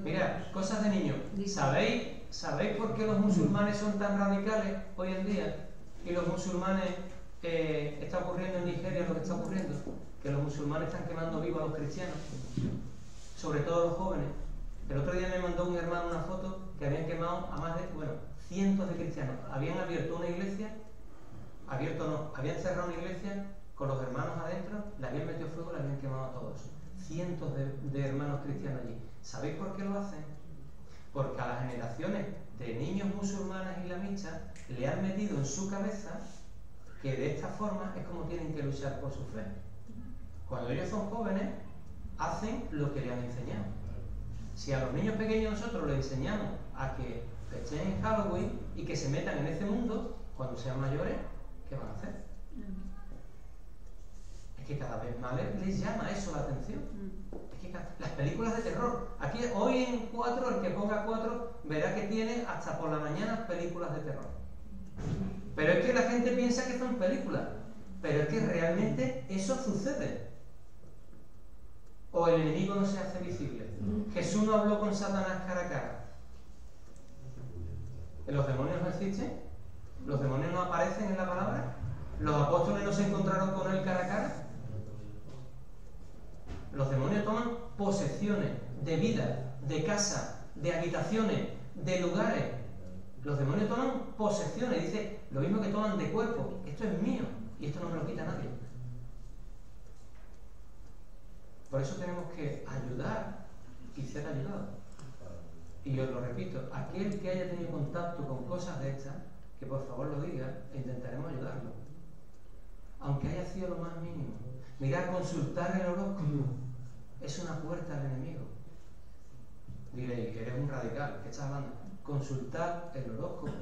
Mira, cosas de niños. ¿Sabéis por qué los musulmanes son tan radicales hoy en día? Y los musulmanes, está ocurriendo en Nigeria lo que está ocurriendo, que los musulmanes están quemando vivos a los cristianos, sobre todo a los jóvenes. El otro día me mandó un hermano una foto que habían quemado a más de, cientos de cristianos. Habían abierto una iglesia, habían cerrado una iglesia con los hermanos adentro, le habían metido fuego, le habían quemado a todos. Cientos de hermanos cristianos allí. ¿Sabéis por qué lo hacen? Porque a las generaciones de niños musulmanes islamistas le han metido en su cabeza que de esta forma es como tienen que luchar por su fe. Cuando ellos son jóvenes, hacen lo que le han enseñado. Si a los niños pequeños nosotros les enseñamos a que estén en Halloween y que se metan en ese mundo, cuando sean mayores, ¿qué van a hacer? Es que cada vez más les llama eso la atención. Es que las películas de terror, aquí hoy en 4, el que ponga 4 verá que tiene hasta por la mañana películas de terror. Pero es que la gente piensa que son películas, pero es que realmente eso sucede. O el enemigo no se hace visible. Jesús no habló con Satanás cara a cara. ¿Los demonios no existen? ¿Los demonios no aparecen en la palabra? ¿Los apóstoles no se encontraron con él cara a cara? Los demonios toman posesiones de vida, de casa, de habitaciones, de lugares. Los demonios toman posesiones, dice, lo mismo que toman de cuerpo. Esto es mío y esto no me lo quita nadie. Por eso tenemos que ayudar y ser ayudados. Y os lo repito, aquel que haya tenido contacto con cosas de estas, que por favor lo diga e intentaremos ayudarlo. Aunque haya sido lo más mínimo. Mirad, consultar el horóscopo es una puerta al enemigo. Diréis, eres un radical, ¿qué estás hablando? Consultar el horóscopo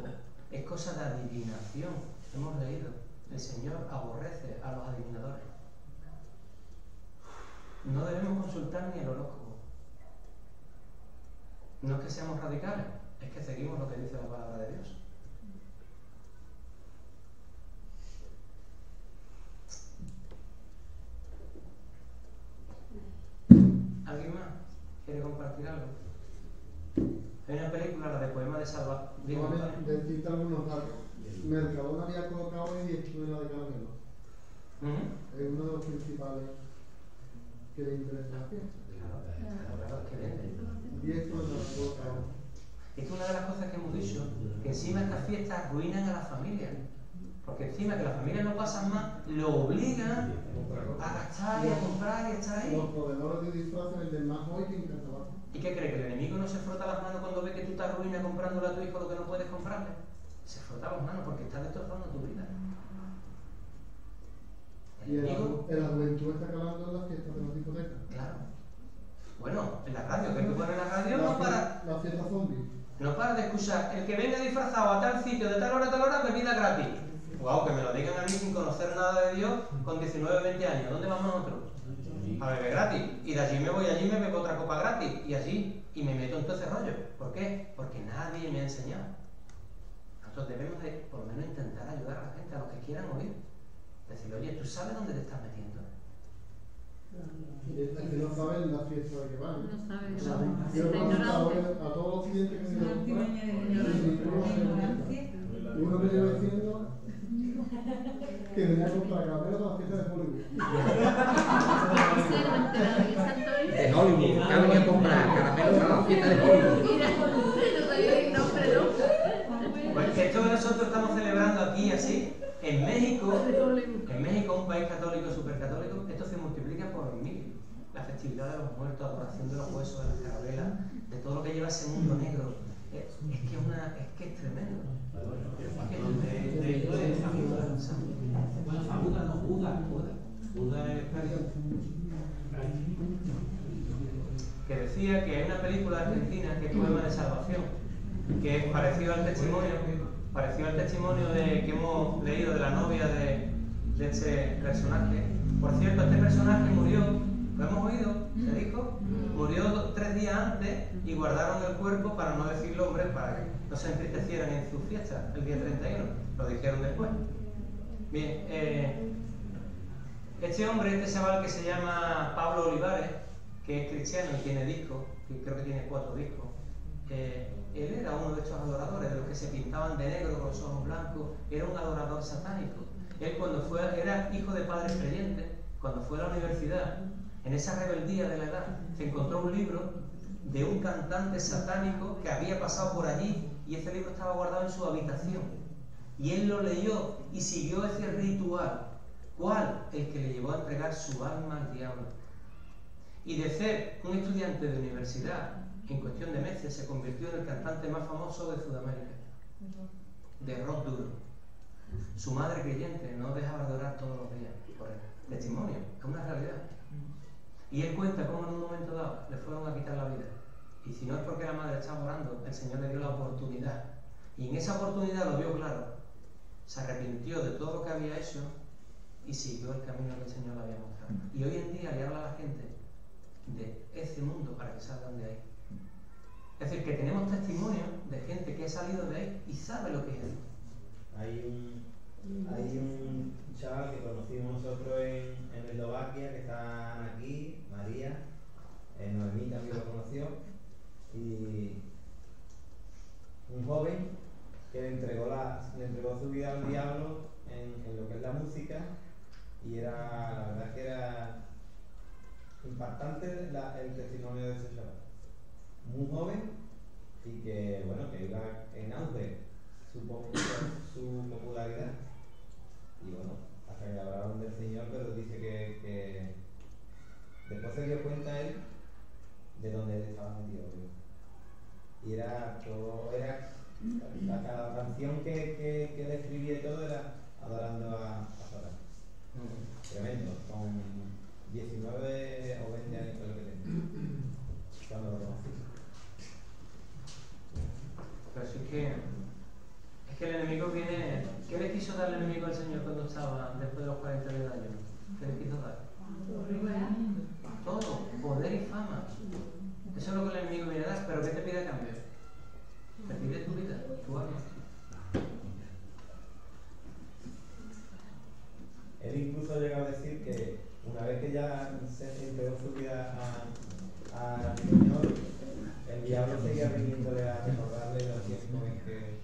es cosa de adivinación. Hemos leído, el Señor aborrece a los adivinadores. No debemos consultar ni el horóscopo. No es que seamos radicales, es que seguimos lo que dice la palabra de Dios. ¿Alguien más quiere compartir algo? Hay una película, la de Poema de Salvador. Decirte algunos datos. Mercadona había colocado en 10 toneladas de caramelo. Es uno de los principales que le interesa la fiesta. Claro, es que vende. 10 toneladas colocado. Es que una de las cosas que hemos dicho, que encima estas fiestas arruinan a la familia. Porque encima que las familias no pasan más, lo obligan a gastar y a comprar y a estar ahí. Los proveedores de disfraces venden más hoy que en carnaval. ¿Y qué cree? ¿Que el enemigo no se frota las manos cuando ve que tú te arruinas comprándole a tu hijo lo que no puedes comprarle? Se frota las manos porque está destrozando tu vida. Y la juventud está acabando en las fiestas de las discotecas. Claro. Bueno, en la radio, que tú pones la radio no para. La fiesta zombie. No para de escuchar. El que venga disfrazado a tal sitio de tal hora, bebida gratis. Guau, que me lo digan a mí sin conocer nada de Dios con 19 o 20 años. ¿Dónde vamos nosotros? A beber gratis. Y de allí me voy allí y me bebo otra copa gratis. Y allí. Y me meto en todo ese rollo. ¿Por qué? Porque nadie me ha enseñado. Nosotros debemos de, por lo menos, intentar ayudar a la gente, a los que quieran oír. Decirle, oye, ¿tú sabes dónde te estás metiendo? Es que no saben la fiesta de que van. No saben, Yo he preguntado a todos los clientes que me y uno me iba diciendo que venía a comprar caramelos para la fiesta de Hollywood. De Hollywood, que ha venido a comprar caramelos para la fiesta de Hollywood. Pues esto que nosotros estamos celebrando aquí así, en México, un país católico, supercatólico, esto se multiplica por 1000. La festividad de los muertos, adoración de los huesos, de las carabelas, de todo lo que lleva ese mundo negro. Es que es tremendo. Que decía que hay una película argentina que es Poema de Salvación, que es parecido al testimonio que hemos leído de la novia de este personaje. Por cierto, este personaje murió, lo hemos oído, se dijo, murió 3 días antes y guardaron el cuerpo para no decir nombre, para que no se entristecieran en su fiesta el día 31, lo dijeron después. Bien, este hombre, este chaval que se llama Pablo Olivares, que es cristiano y tiene discos, que creo que tiene 4 discos, él era uno de estos adoradores, de los que se pintaban de negro con los ojos blancos, era un adorador satánico. Él era hijo de padres creyentes, cuando fue a la universidad, en esa rebeldía de la edad, se encontró un libro de un cantante satánico que había pasado por allí y ese libro estaba guardado en su habitación. Y él lo leyó y siguió ese ritual. ¿Cuál? El que le llevó a entregar su alma al diablo. Y de ser un estudiante de universidad, en cuestión de meses se convirtió en el cantante más famoso de Sudamérica, de rock duro. Su madre creyente no dejaba de orar todos los días por él. Testimonio, es una realidad. Y él cuenta cómo en un momento dado le fueron a quitar la vida. Y si no es porque la madre estaba orando, el Señor le dio la oportunidad. Y en esa oportunidad lo vio claro. Se arrepintió de todo lo que había hecho y siguió el camino que el Señor le había mostrado. Y hoy en día le habla a la gente de ese mundo para que salgan de ahí. Es decir, que tenemos testimonios de gente que ha salido de ahí y sabe lo que es eso. Hay un chaval que conocimos nosotros en Eslovaquia, que está aquí, María, Noemí también lo conoció, y un joven que le entregó su vida al diablo en lo que es la música, y la verdad que era impactante el testimonio de ese chaval. Muy joven y que, bueno, que iba en auge su popularidad. Y bueno, hasta que hablaron del Señor, pero dice que después se dio cuenta él de dónde él estaba metido. Y era cada canción que le escribía y todo era adorando a Satanás. Tremendo, con 19 o 20 años que lo que tenía cuando lo conocí. Pero sí es que el enemigo viene. ¿Qué le quiso dar el enemigo al Señor cuando estaba después de los 40 años? ¿Qué le quiso dar? Todo, poder y fama. Eso es lo que el enemigo viene a dar, pero ¿qué te pide a cambio? Te pide tu vida, tu alma. Él incluso ha llegado a decir que una vez que ya se entregó su vida al Señor, el diablo seguía viniéndole a recordarle los tiempos en que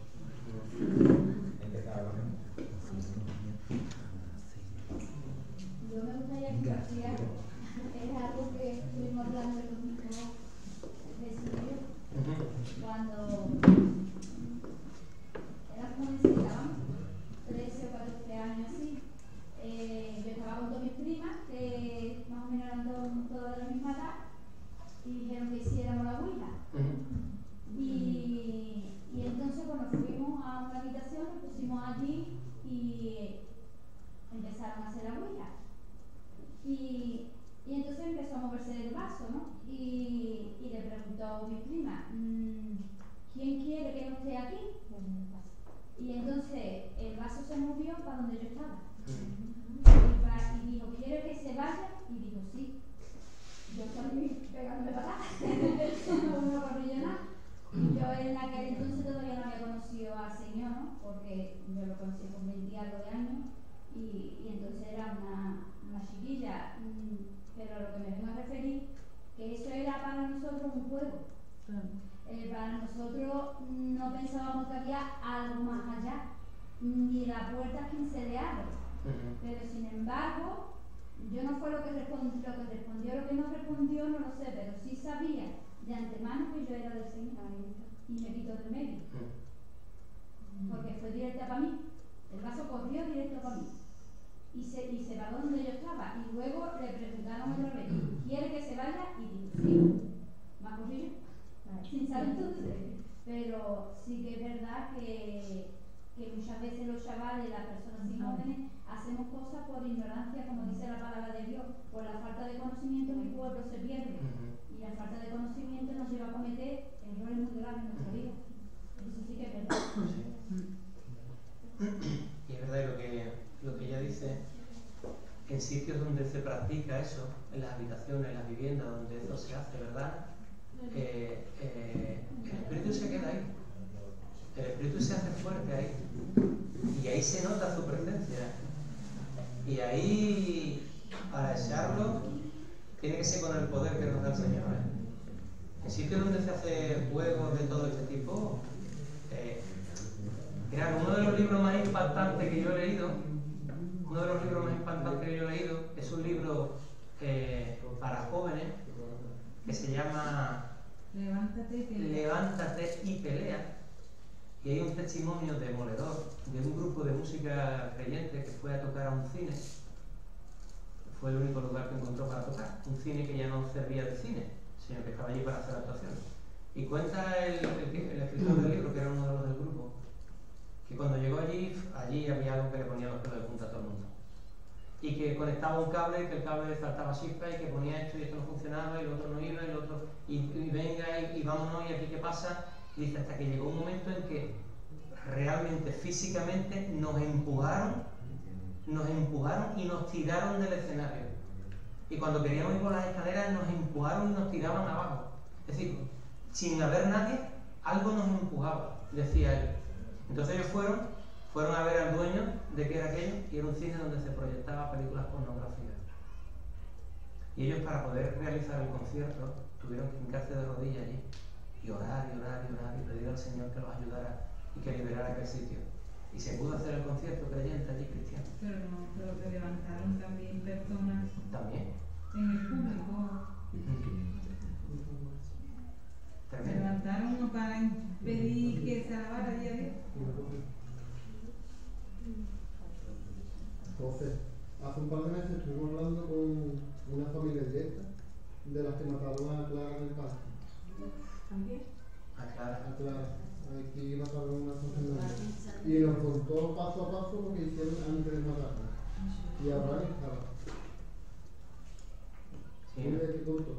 estaba con él. Yo me gustaría compartir algo. Es algo que estuvimos hablando el domingo de Señor. allí y empezaron a hacer la huella. Y entonces empezó a moverse el vaso, ¿no? Y le preguntó mi prima, ¿quién quiere que no esté aquí? Y entonces el vaso se movió para donde yo estaba. Y dijo, ¿quiere que se vaya? Y dijo, sí. Yo salí pegándome para atrás. No corrí yo nada. Yo en aquel entonces todavía no había conocido al Señor, ¿no? Porque yo lo conocí con 20 y algo de años. Y entonces era una chiquilla. Pero a lo que me vengo a referir, que eso era para nosotros un juego. Para nosotros no pensábamos que había algo más allá, ni la puerta a quien se le abre. Pero sin embargo, yo no fue lo que respondió, lo que no respondió no lo sé, pero sí sabía de antemano que yo era del Señor y me quitó del medio. Porque fue directa para mí, el vaso corrió directo para mí. Y se paró donde yo estaba. Y luego le preguntaron otra vez, ¿quiere que se vaya? Y dijo, sí. ¿Me ocurrió? Sin saber entonces. Pero sí que es verdad que muchas veces los chavales, las personas sin jóvenes, hacemos cosas por ignorancia, como dice la palabra de Dios. Por la falta de conocimiento mi pueblo se pierde. Y la falta de conocimiento nos lleva a cometer errores muy graves en nuestra vida. Eso sí que es verdad. Y es verdad lo que ella dice, que en sitios donde se practica eso, en las habitaciones, en las viviendas, donde eso se hace, ¿verdad? El espíritu se queda ahí. El espíritu se hace fuerte ahí. Y ahí se nota su presencia. Y ahí, para echarlo, tiene que ser con el poder que nos da el Señor. En sitios donde se hace juegos de todo este tipo, mirad, uno de los libros más impactantes que yo he leído, es un libro para jóvenes que se llama Levántate y pelea. Y hay un testimonio demoledor de un grupo de música creyente que fue a tocar a un cine. Fue el único lugar que encontró para tocar. Un cine que ya no servía de cine, sino que estaba allí para hacer actuaciones. Y cuenta el escritor del libro, que era uno de los del grupo, que cuando llegó allí había algo que le ponía los pelos de punta a todo el mundo. Y que conectaba un cable, que el cable saltaba chispa y que ponía esto y esto no funcionaba y lo otro no iba y lo otro y venga y vámonos y aquí qué pasa. Y dice, hasta que llegó un momento en que realmente, físicamente, nos empujaron y nos tiraron del escenario. Y cuando queríamos ir por las escaleras nos empujaron y nos tiraban abajo. Es decir, sin haber nadie, algo nos empujaba, decía él. Entonces ellos fueron a ver al dueño de qué era aquello, y era un cine donde se proyectaba películas pornográficas. Y ellos, para poder realizar el concierto, tuvieron que hincarse de rodillas allí y orar y pedir al Señor que los ayudara y que liberara aquel sitio. Y se pudo hacer el concierto creyente allí, cristiano. Pero que levantaron también personas también en el público. Se levantaron para pedir que se alabara día a día. Entonces, hace un par de meses estuvimos hablando con una familia directa de las que mataron a Clara en el parque. ¿También? A Clara. Aquí mataron una funcionaria. Y nos contó paso a paso lo que hicieron antes de matarla. Y ahora estaba. Sí. ¿Qué contó?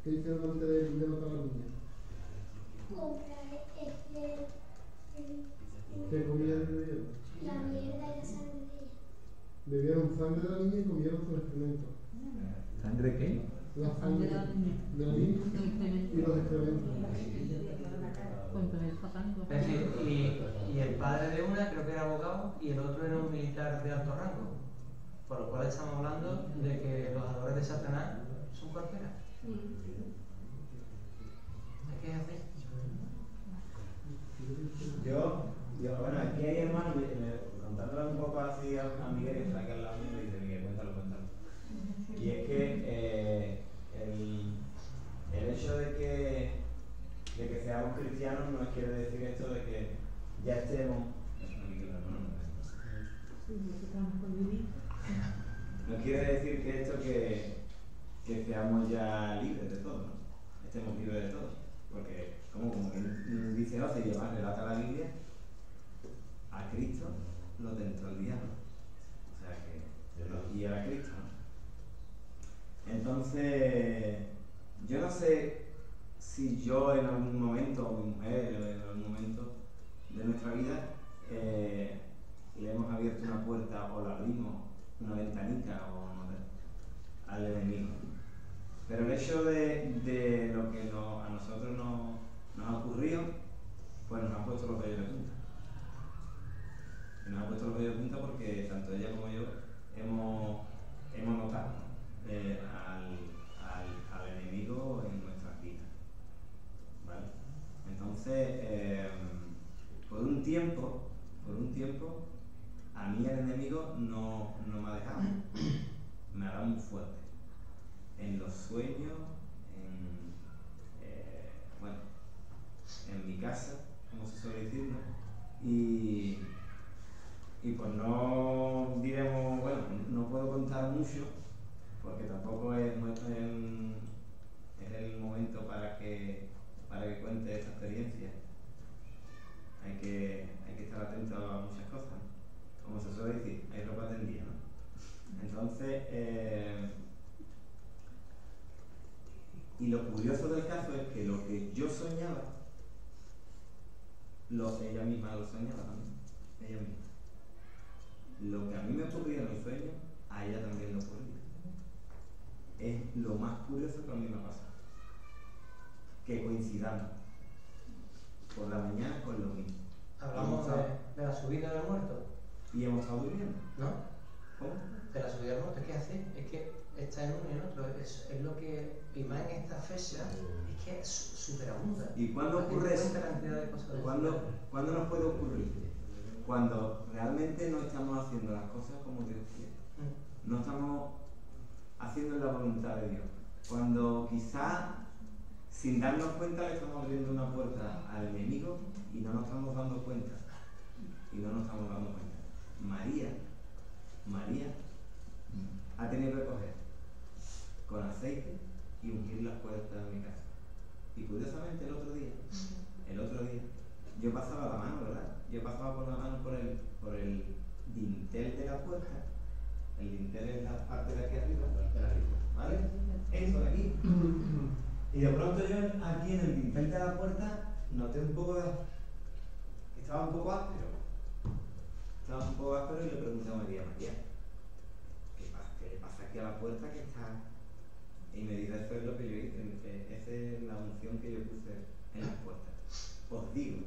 ¿Qué hicieron antes de matar a la niña? ¿Qué comían y bebieron? La mierda y la sangre. Bebieron sangre de la niña y comieron su excremento. ¿Sangre qué? La sangre de la niña y los excrementos. Es decir, y el padre de una creo que era abogado y el otro era un militar de alto rango. Por lo cual estamos hablando de que los adoradores de Satanás son cualquiera. ¿Qué es así? Bueno, aquí hay hermanos, contándole un poco así a Miguel, que está aquí al lado mío, y dice, Miguel, cuéntalo. Y es que el hecho de que seamos cristianos no quiere decir esto de que ya estemos. No quiere decir que esto que seamos ya libres de todo, ¿no? Estemos libres de todo. Porque, como dice José, relata la Biblia, a Cristo lo puesto los vellos de punta. Y nos ha puesto los vellos de punta porque tanto ella como yo hemos notado, ¿no? al enemigo en nuestras vidas. ¿Vale? Entonces, por un tiempo, a mí el enemigo no me ha dejado. Me ha dado muy fuerte. En los sueños, en mi casa, como se suele decir, ¿no? Y pues no diremos, bueno, no puedo contar mucho, porque tampoco es el momento para que cuente esta experiencia. Hay que estar atento a muchas cosas, ¿no? Como se suele decir, hay ropa tendida, ¿no? Entonces, y lo curioso del caso es que lo que yo soñaba, ella misma lo soñaba también, ella misma. Lo que a mí me ocurría en el sueño, a ella también le ocurría. Es lo más curioso que a mí me ha pasado. Que coincidamos por la mañana con lo mismo. Hablamos de la subida del muerto. Y hemos estado durmiendo. ¿No? ¿Cómo? De la subida del muerto, ¿qué hace? Es que está en uno y en otro. Es lo que, y más en esta fecha, es que es súper abunda. ¿Y cuándo ocurre eso? ¿Cuándo nos puede ocurrir? Cuando realmente no estamos haciendo las cosas como Dios quiere. No estamos haciendo la voluntad de Dios. Cuando quizá, sin darnos cuenta, le estamos abriendo una puerta al enemigo y no nos estamos dando cuenta. María ha tenido que coger con aceite y ungir las puertas de mi casa. Y curiosamente el otro día, yo pasaba la mano, ¿verdad? Yo pasaba por la mano por el dintel de la puerta. El dintel es la parte de aquí arriba, ¿vale? Eso de aquí. Y de pronto yo aquí en el dintel de la puerta noté estaba un poco áspero. Y le pregunté a María, ¿qué le pasa aquí a la puerta que está? Y me dijo, eso es lo que yo hice, esa es la unción que yo puse en las puertas. Os digo,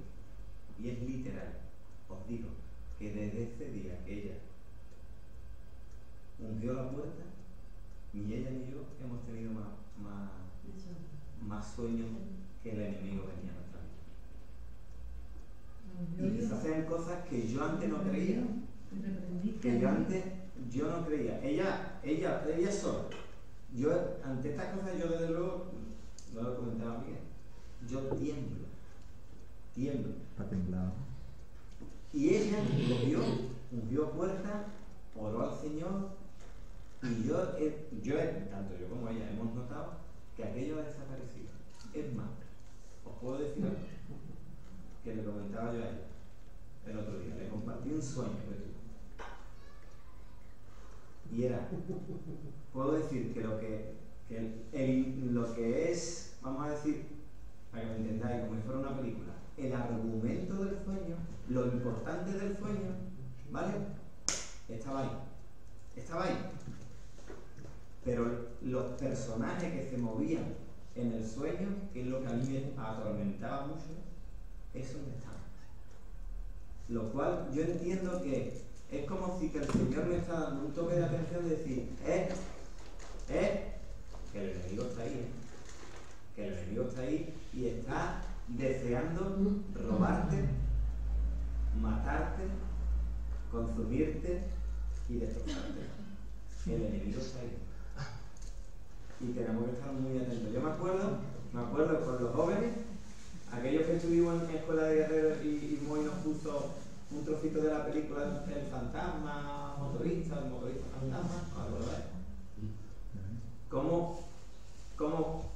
y es literal, os digo que desde ese día que ella ungió la puerta, ni ella ni yo hemos tenido más sueños que el enemigo venía a nuestra vida. Y se hacen cosas que yo antes no creía. Yo no creía. Ella sola. Yo, ante estas cosas, yo desde luego, no lo comentaba bien, yo tiemblo. Está temblado. Y ella ungió puertas, oró al Señor, y yo, tanto yo como ella, hemos notado que aquello ha desaparecido. Es más, os puedo decir algo que le comentaba yo a ella el otro día. Le compartí un sueño que tuve. Y era, puedo decir que lo que es, vamos a decir, para que me entendáis, como si fuera una película, el argumento del sueño, lo importante del sueño, ¿vale? Estaba ahí. Pero los personajes que se movían en el sueño, que es lo que a mí me atormentaba mucho, eso no estaba. Lo cual yo entiendo que es como si que el Señor me está dando un toque de atención de decir, que el enemigo está ahí, que el enemigo está ahí y está deseando robarte, matarte, consumirte y destrozarte. El enemigo está ahí. Y tenemos que estar muy atentos. Yo me acuerdo con los jóvenes, aquellos que estuvimos en Escuela de Guerreros y Moy nos puso un trocito de la película El fantasma motorista, el motorista fantasma, ¿no acordáis? Cómo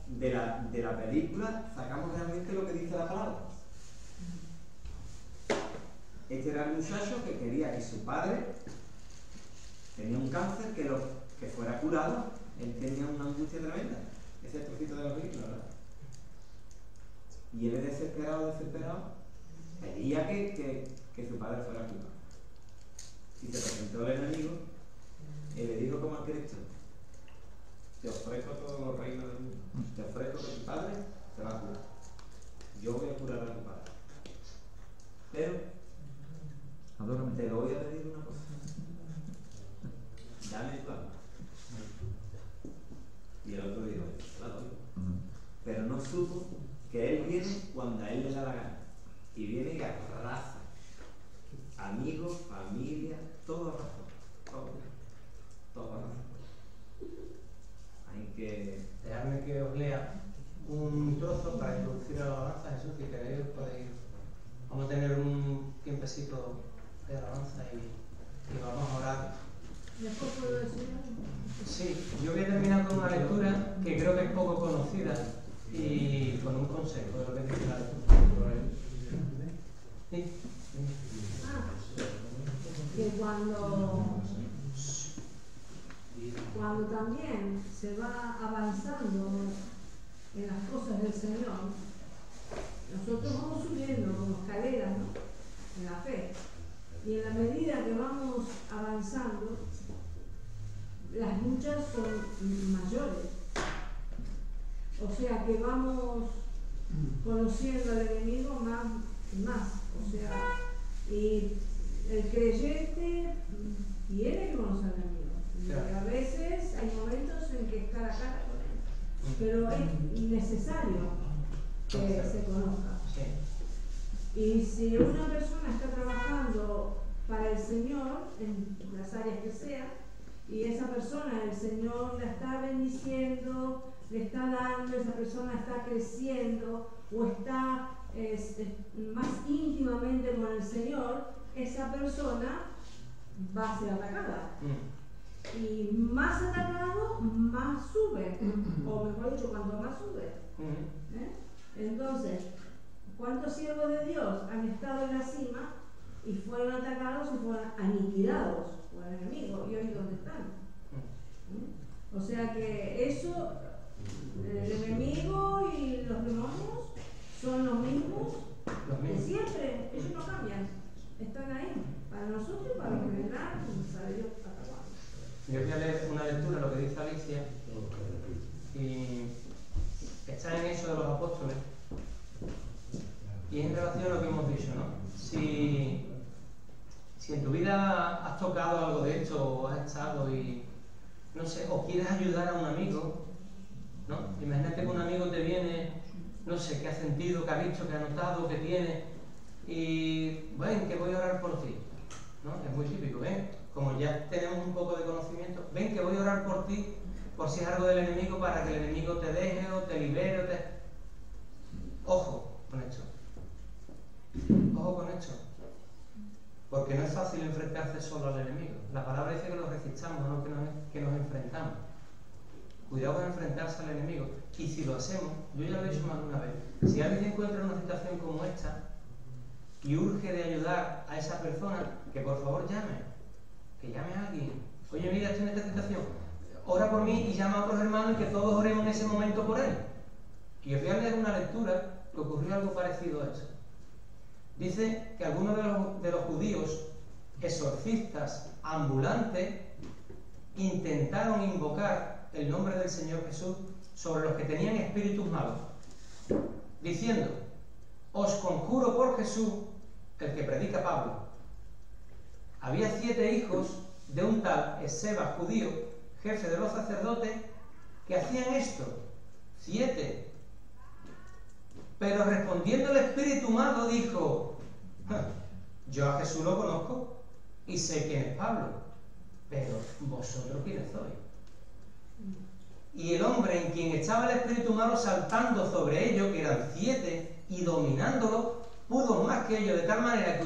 de la película sacamos realmente lo que dice la palabra. Este era el muchacho que quería que su padre tenía un cáncer que fuera curado. Él tenía una angustia tremenda. Ese es el trocito de la película, ¿verdad? Y él desesperado, pedía que su padre fuera curado. Y se presentó el enemigo y le dijo como a Cristo: te ofrezco todos los reinos del mundo. Te ofrezco que tu padre se va a curar. Yo voy a curar a tu padre. Pero te voy a pedir una cosa. Dame tu alma. Y el otro dijo, la doy. Pero no supo que él viene cuando a él le da la gana. Y viene y arrasa. Amigos, familia, todo arrasa. Todo arrasa. Hay que... Dejadme que os lea un trozo para introducir a la alabanza, Jesús, si queréis podéis. Vamos a tener un tiempecito de alabanza y vamos a orar. ¿Después puedo decir algo? Sí, yo voy a terminar con una lectura que creo que es poco conocida y con un consejo de lo que dice la lectura. ¿Sí? Que cuando también se va avanzando en las cosas del Señor, nosotros vamos subiendo como escaleras, ¿no?, en la fe, y en la medida que vamos avanzando, las luchas son mayores. O sea que vamos conociendo al enemigo más y más. O sea, y el creyente tiene que conocer al enemigo. Y a veces hay momentos en que es cara a cara con él, pero es necesario que se conozca. Y si una persona está trabajando para el Señor, en las áreas que sea, y esa persona, el Señor la está bendiciendo, le está dando, esa persona está creciendo o está más íntimamente con el Señor, esa persona va a ser atacada. Y más atacado, más sube. O mejor dicho, cuanto más sube. Entonces, ¿cuántos siervos de Dios han estado en la cima y fueron atacados y fueron aniquilados por el enemigo? ¿Y hoy dónde están? O sea que eso, el enemigo y los demonios son los mismos de siempre. Ellos no cambian. Están ahí para nosotros y para los que vendrán, sabe Dios hasta cuándo. Yo voy a leer una lectura, lo que dice Alicia, y está en Hechos de los Apóstoles, y es en relación a lo que hemos dicho, ¿no? Si en tu vida has tocado algo de esto, o has estado y, no sé, o quieres ayudar a un amigo, ¿no? Imagínate que un amigo te viene, no sé, que ha sentido, que ha visto, que ha notado, que tiene, y, ven, que voy a orar por ti, ¿no? Es muy típico, ven, como ya tenemos un poco de conocimiento, ven que voy a orar por ti, por si es algo del enemigo, para que el enemigo te deje o te libere, o te... Ojo con esto. Ojo con esto. Porque no es fácil enfrentarse solo al enemigo. La palabra dice que nos resistamos, no que nos enfrentamos. Cuidado con enfrentarse al enemigo. Y si lo hacemos, yo ya lo he dicho más de una vez, si alguien se encuentra en una situación como esta y urge de ayudar a esa persona, que por favor llame. Que llame a alguien. Oye, mira, estoy en esta situación. Ora por mí y llama a otros hermanos y que todos oremos en ese momento por él. Y os voy a leer una lectura que ocurrió algo parecido a eso. Dice que algunos de los judíos exorcistas ambulantes intentaron invocar el nombre del Señor Jesús sobre los que tenían espíritus malos, diciendo: os conjuro por Jesús, el que predica Pablo. Había 7 hijos de un tal Esceva judío, jefe de los sacerdotes, que hacían esto. 7. Pero respondiendo el espíritu malo dijo: yo a Jesús lo conozco y sé quién es Pablo, pero vosotros quiénes sois. Y el hombre en quien estaba el espíritu malo saltando sobre ellos, que eran 7, y dominándolo, pudo más que ellos, de tal manera que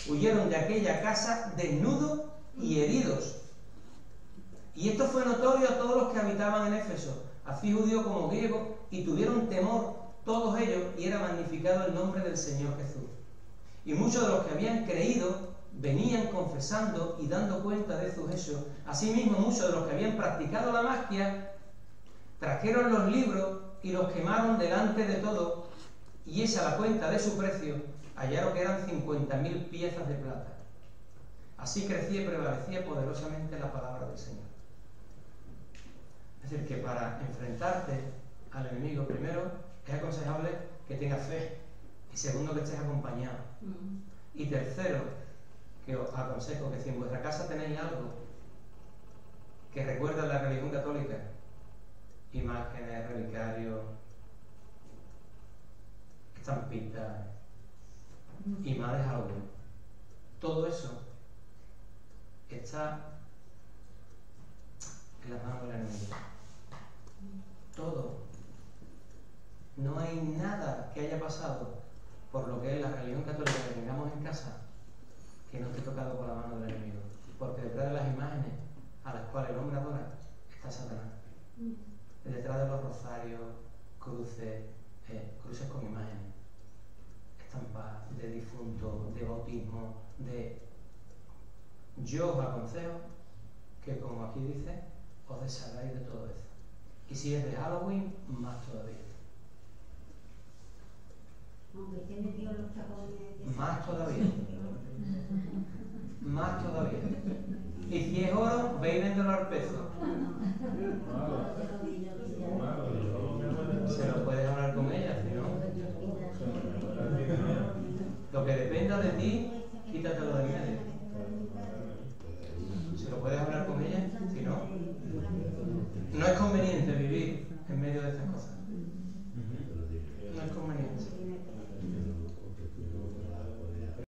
huyeron de aquella casa desnudos y heridos. Y esto fue notorio a todos los que habitaban en Éfeso, así judíos como griegos, y tuvieron temor todos ellos, y era magnificado el nombre del Señor Jesús. Y muchos de los que habían creído venían confesando y dando cuenta de sus hechos. Asimismo, muchos de los que habían practicado la magia trajeron los libros y los quemaron delante de todos, y hecha la cuenta de su precio, hallaron que eran 50.000 piezas de plata. Así crecía y prevalecía poderosamente la palabra del Señor. Es decir, que para enfrentarte al enemigo, primero es aconsejable que tengas fe Y segundo, que estés acompañado. Y tercero, que os aconsejo que si en vuestra casa tenéis algo que recuerda la religión católica, imágenes, relicarios, estampitas, y más de Halloween, todo eso está en las manos del enemigo. Todo. No hay nada que haya pasado por lo que es la religión católica que tengamos en casa que no esté tocado por la mano del enemigo. Porque detrás de las imágenes a las cuales el hombre adora está Satanás. Detrás de los rosarios, cruces con imágenes, estampas de difunto, de bautismo, de... Yo os aconsejo que, como aquí dice, os deshagáis de todo eso. Y si es de Halloween, más todavía. Aunque esté metido en los tapones. Más todavía. Más todavía. Y si es oro, ve y véndelo al peso. Se lo puedes hablar con ella, si no. Lo que dependa de ti, quítatelo de medio. Se lo puedes hablar con ella, si no. No es conveniente vivir en medio de estas cosas. No es conveniente.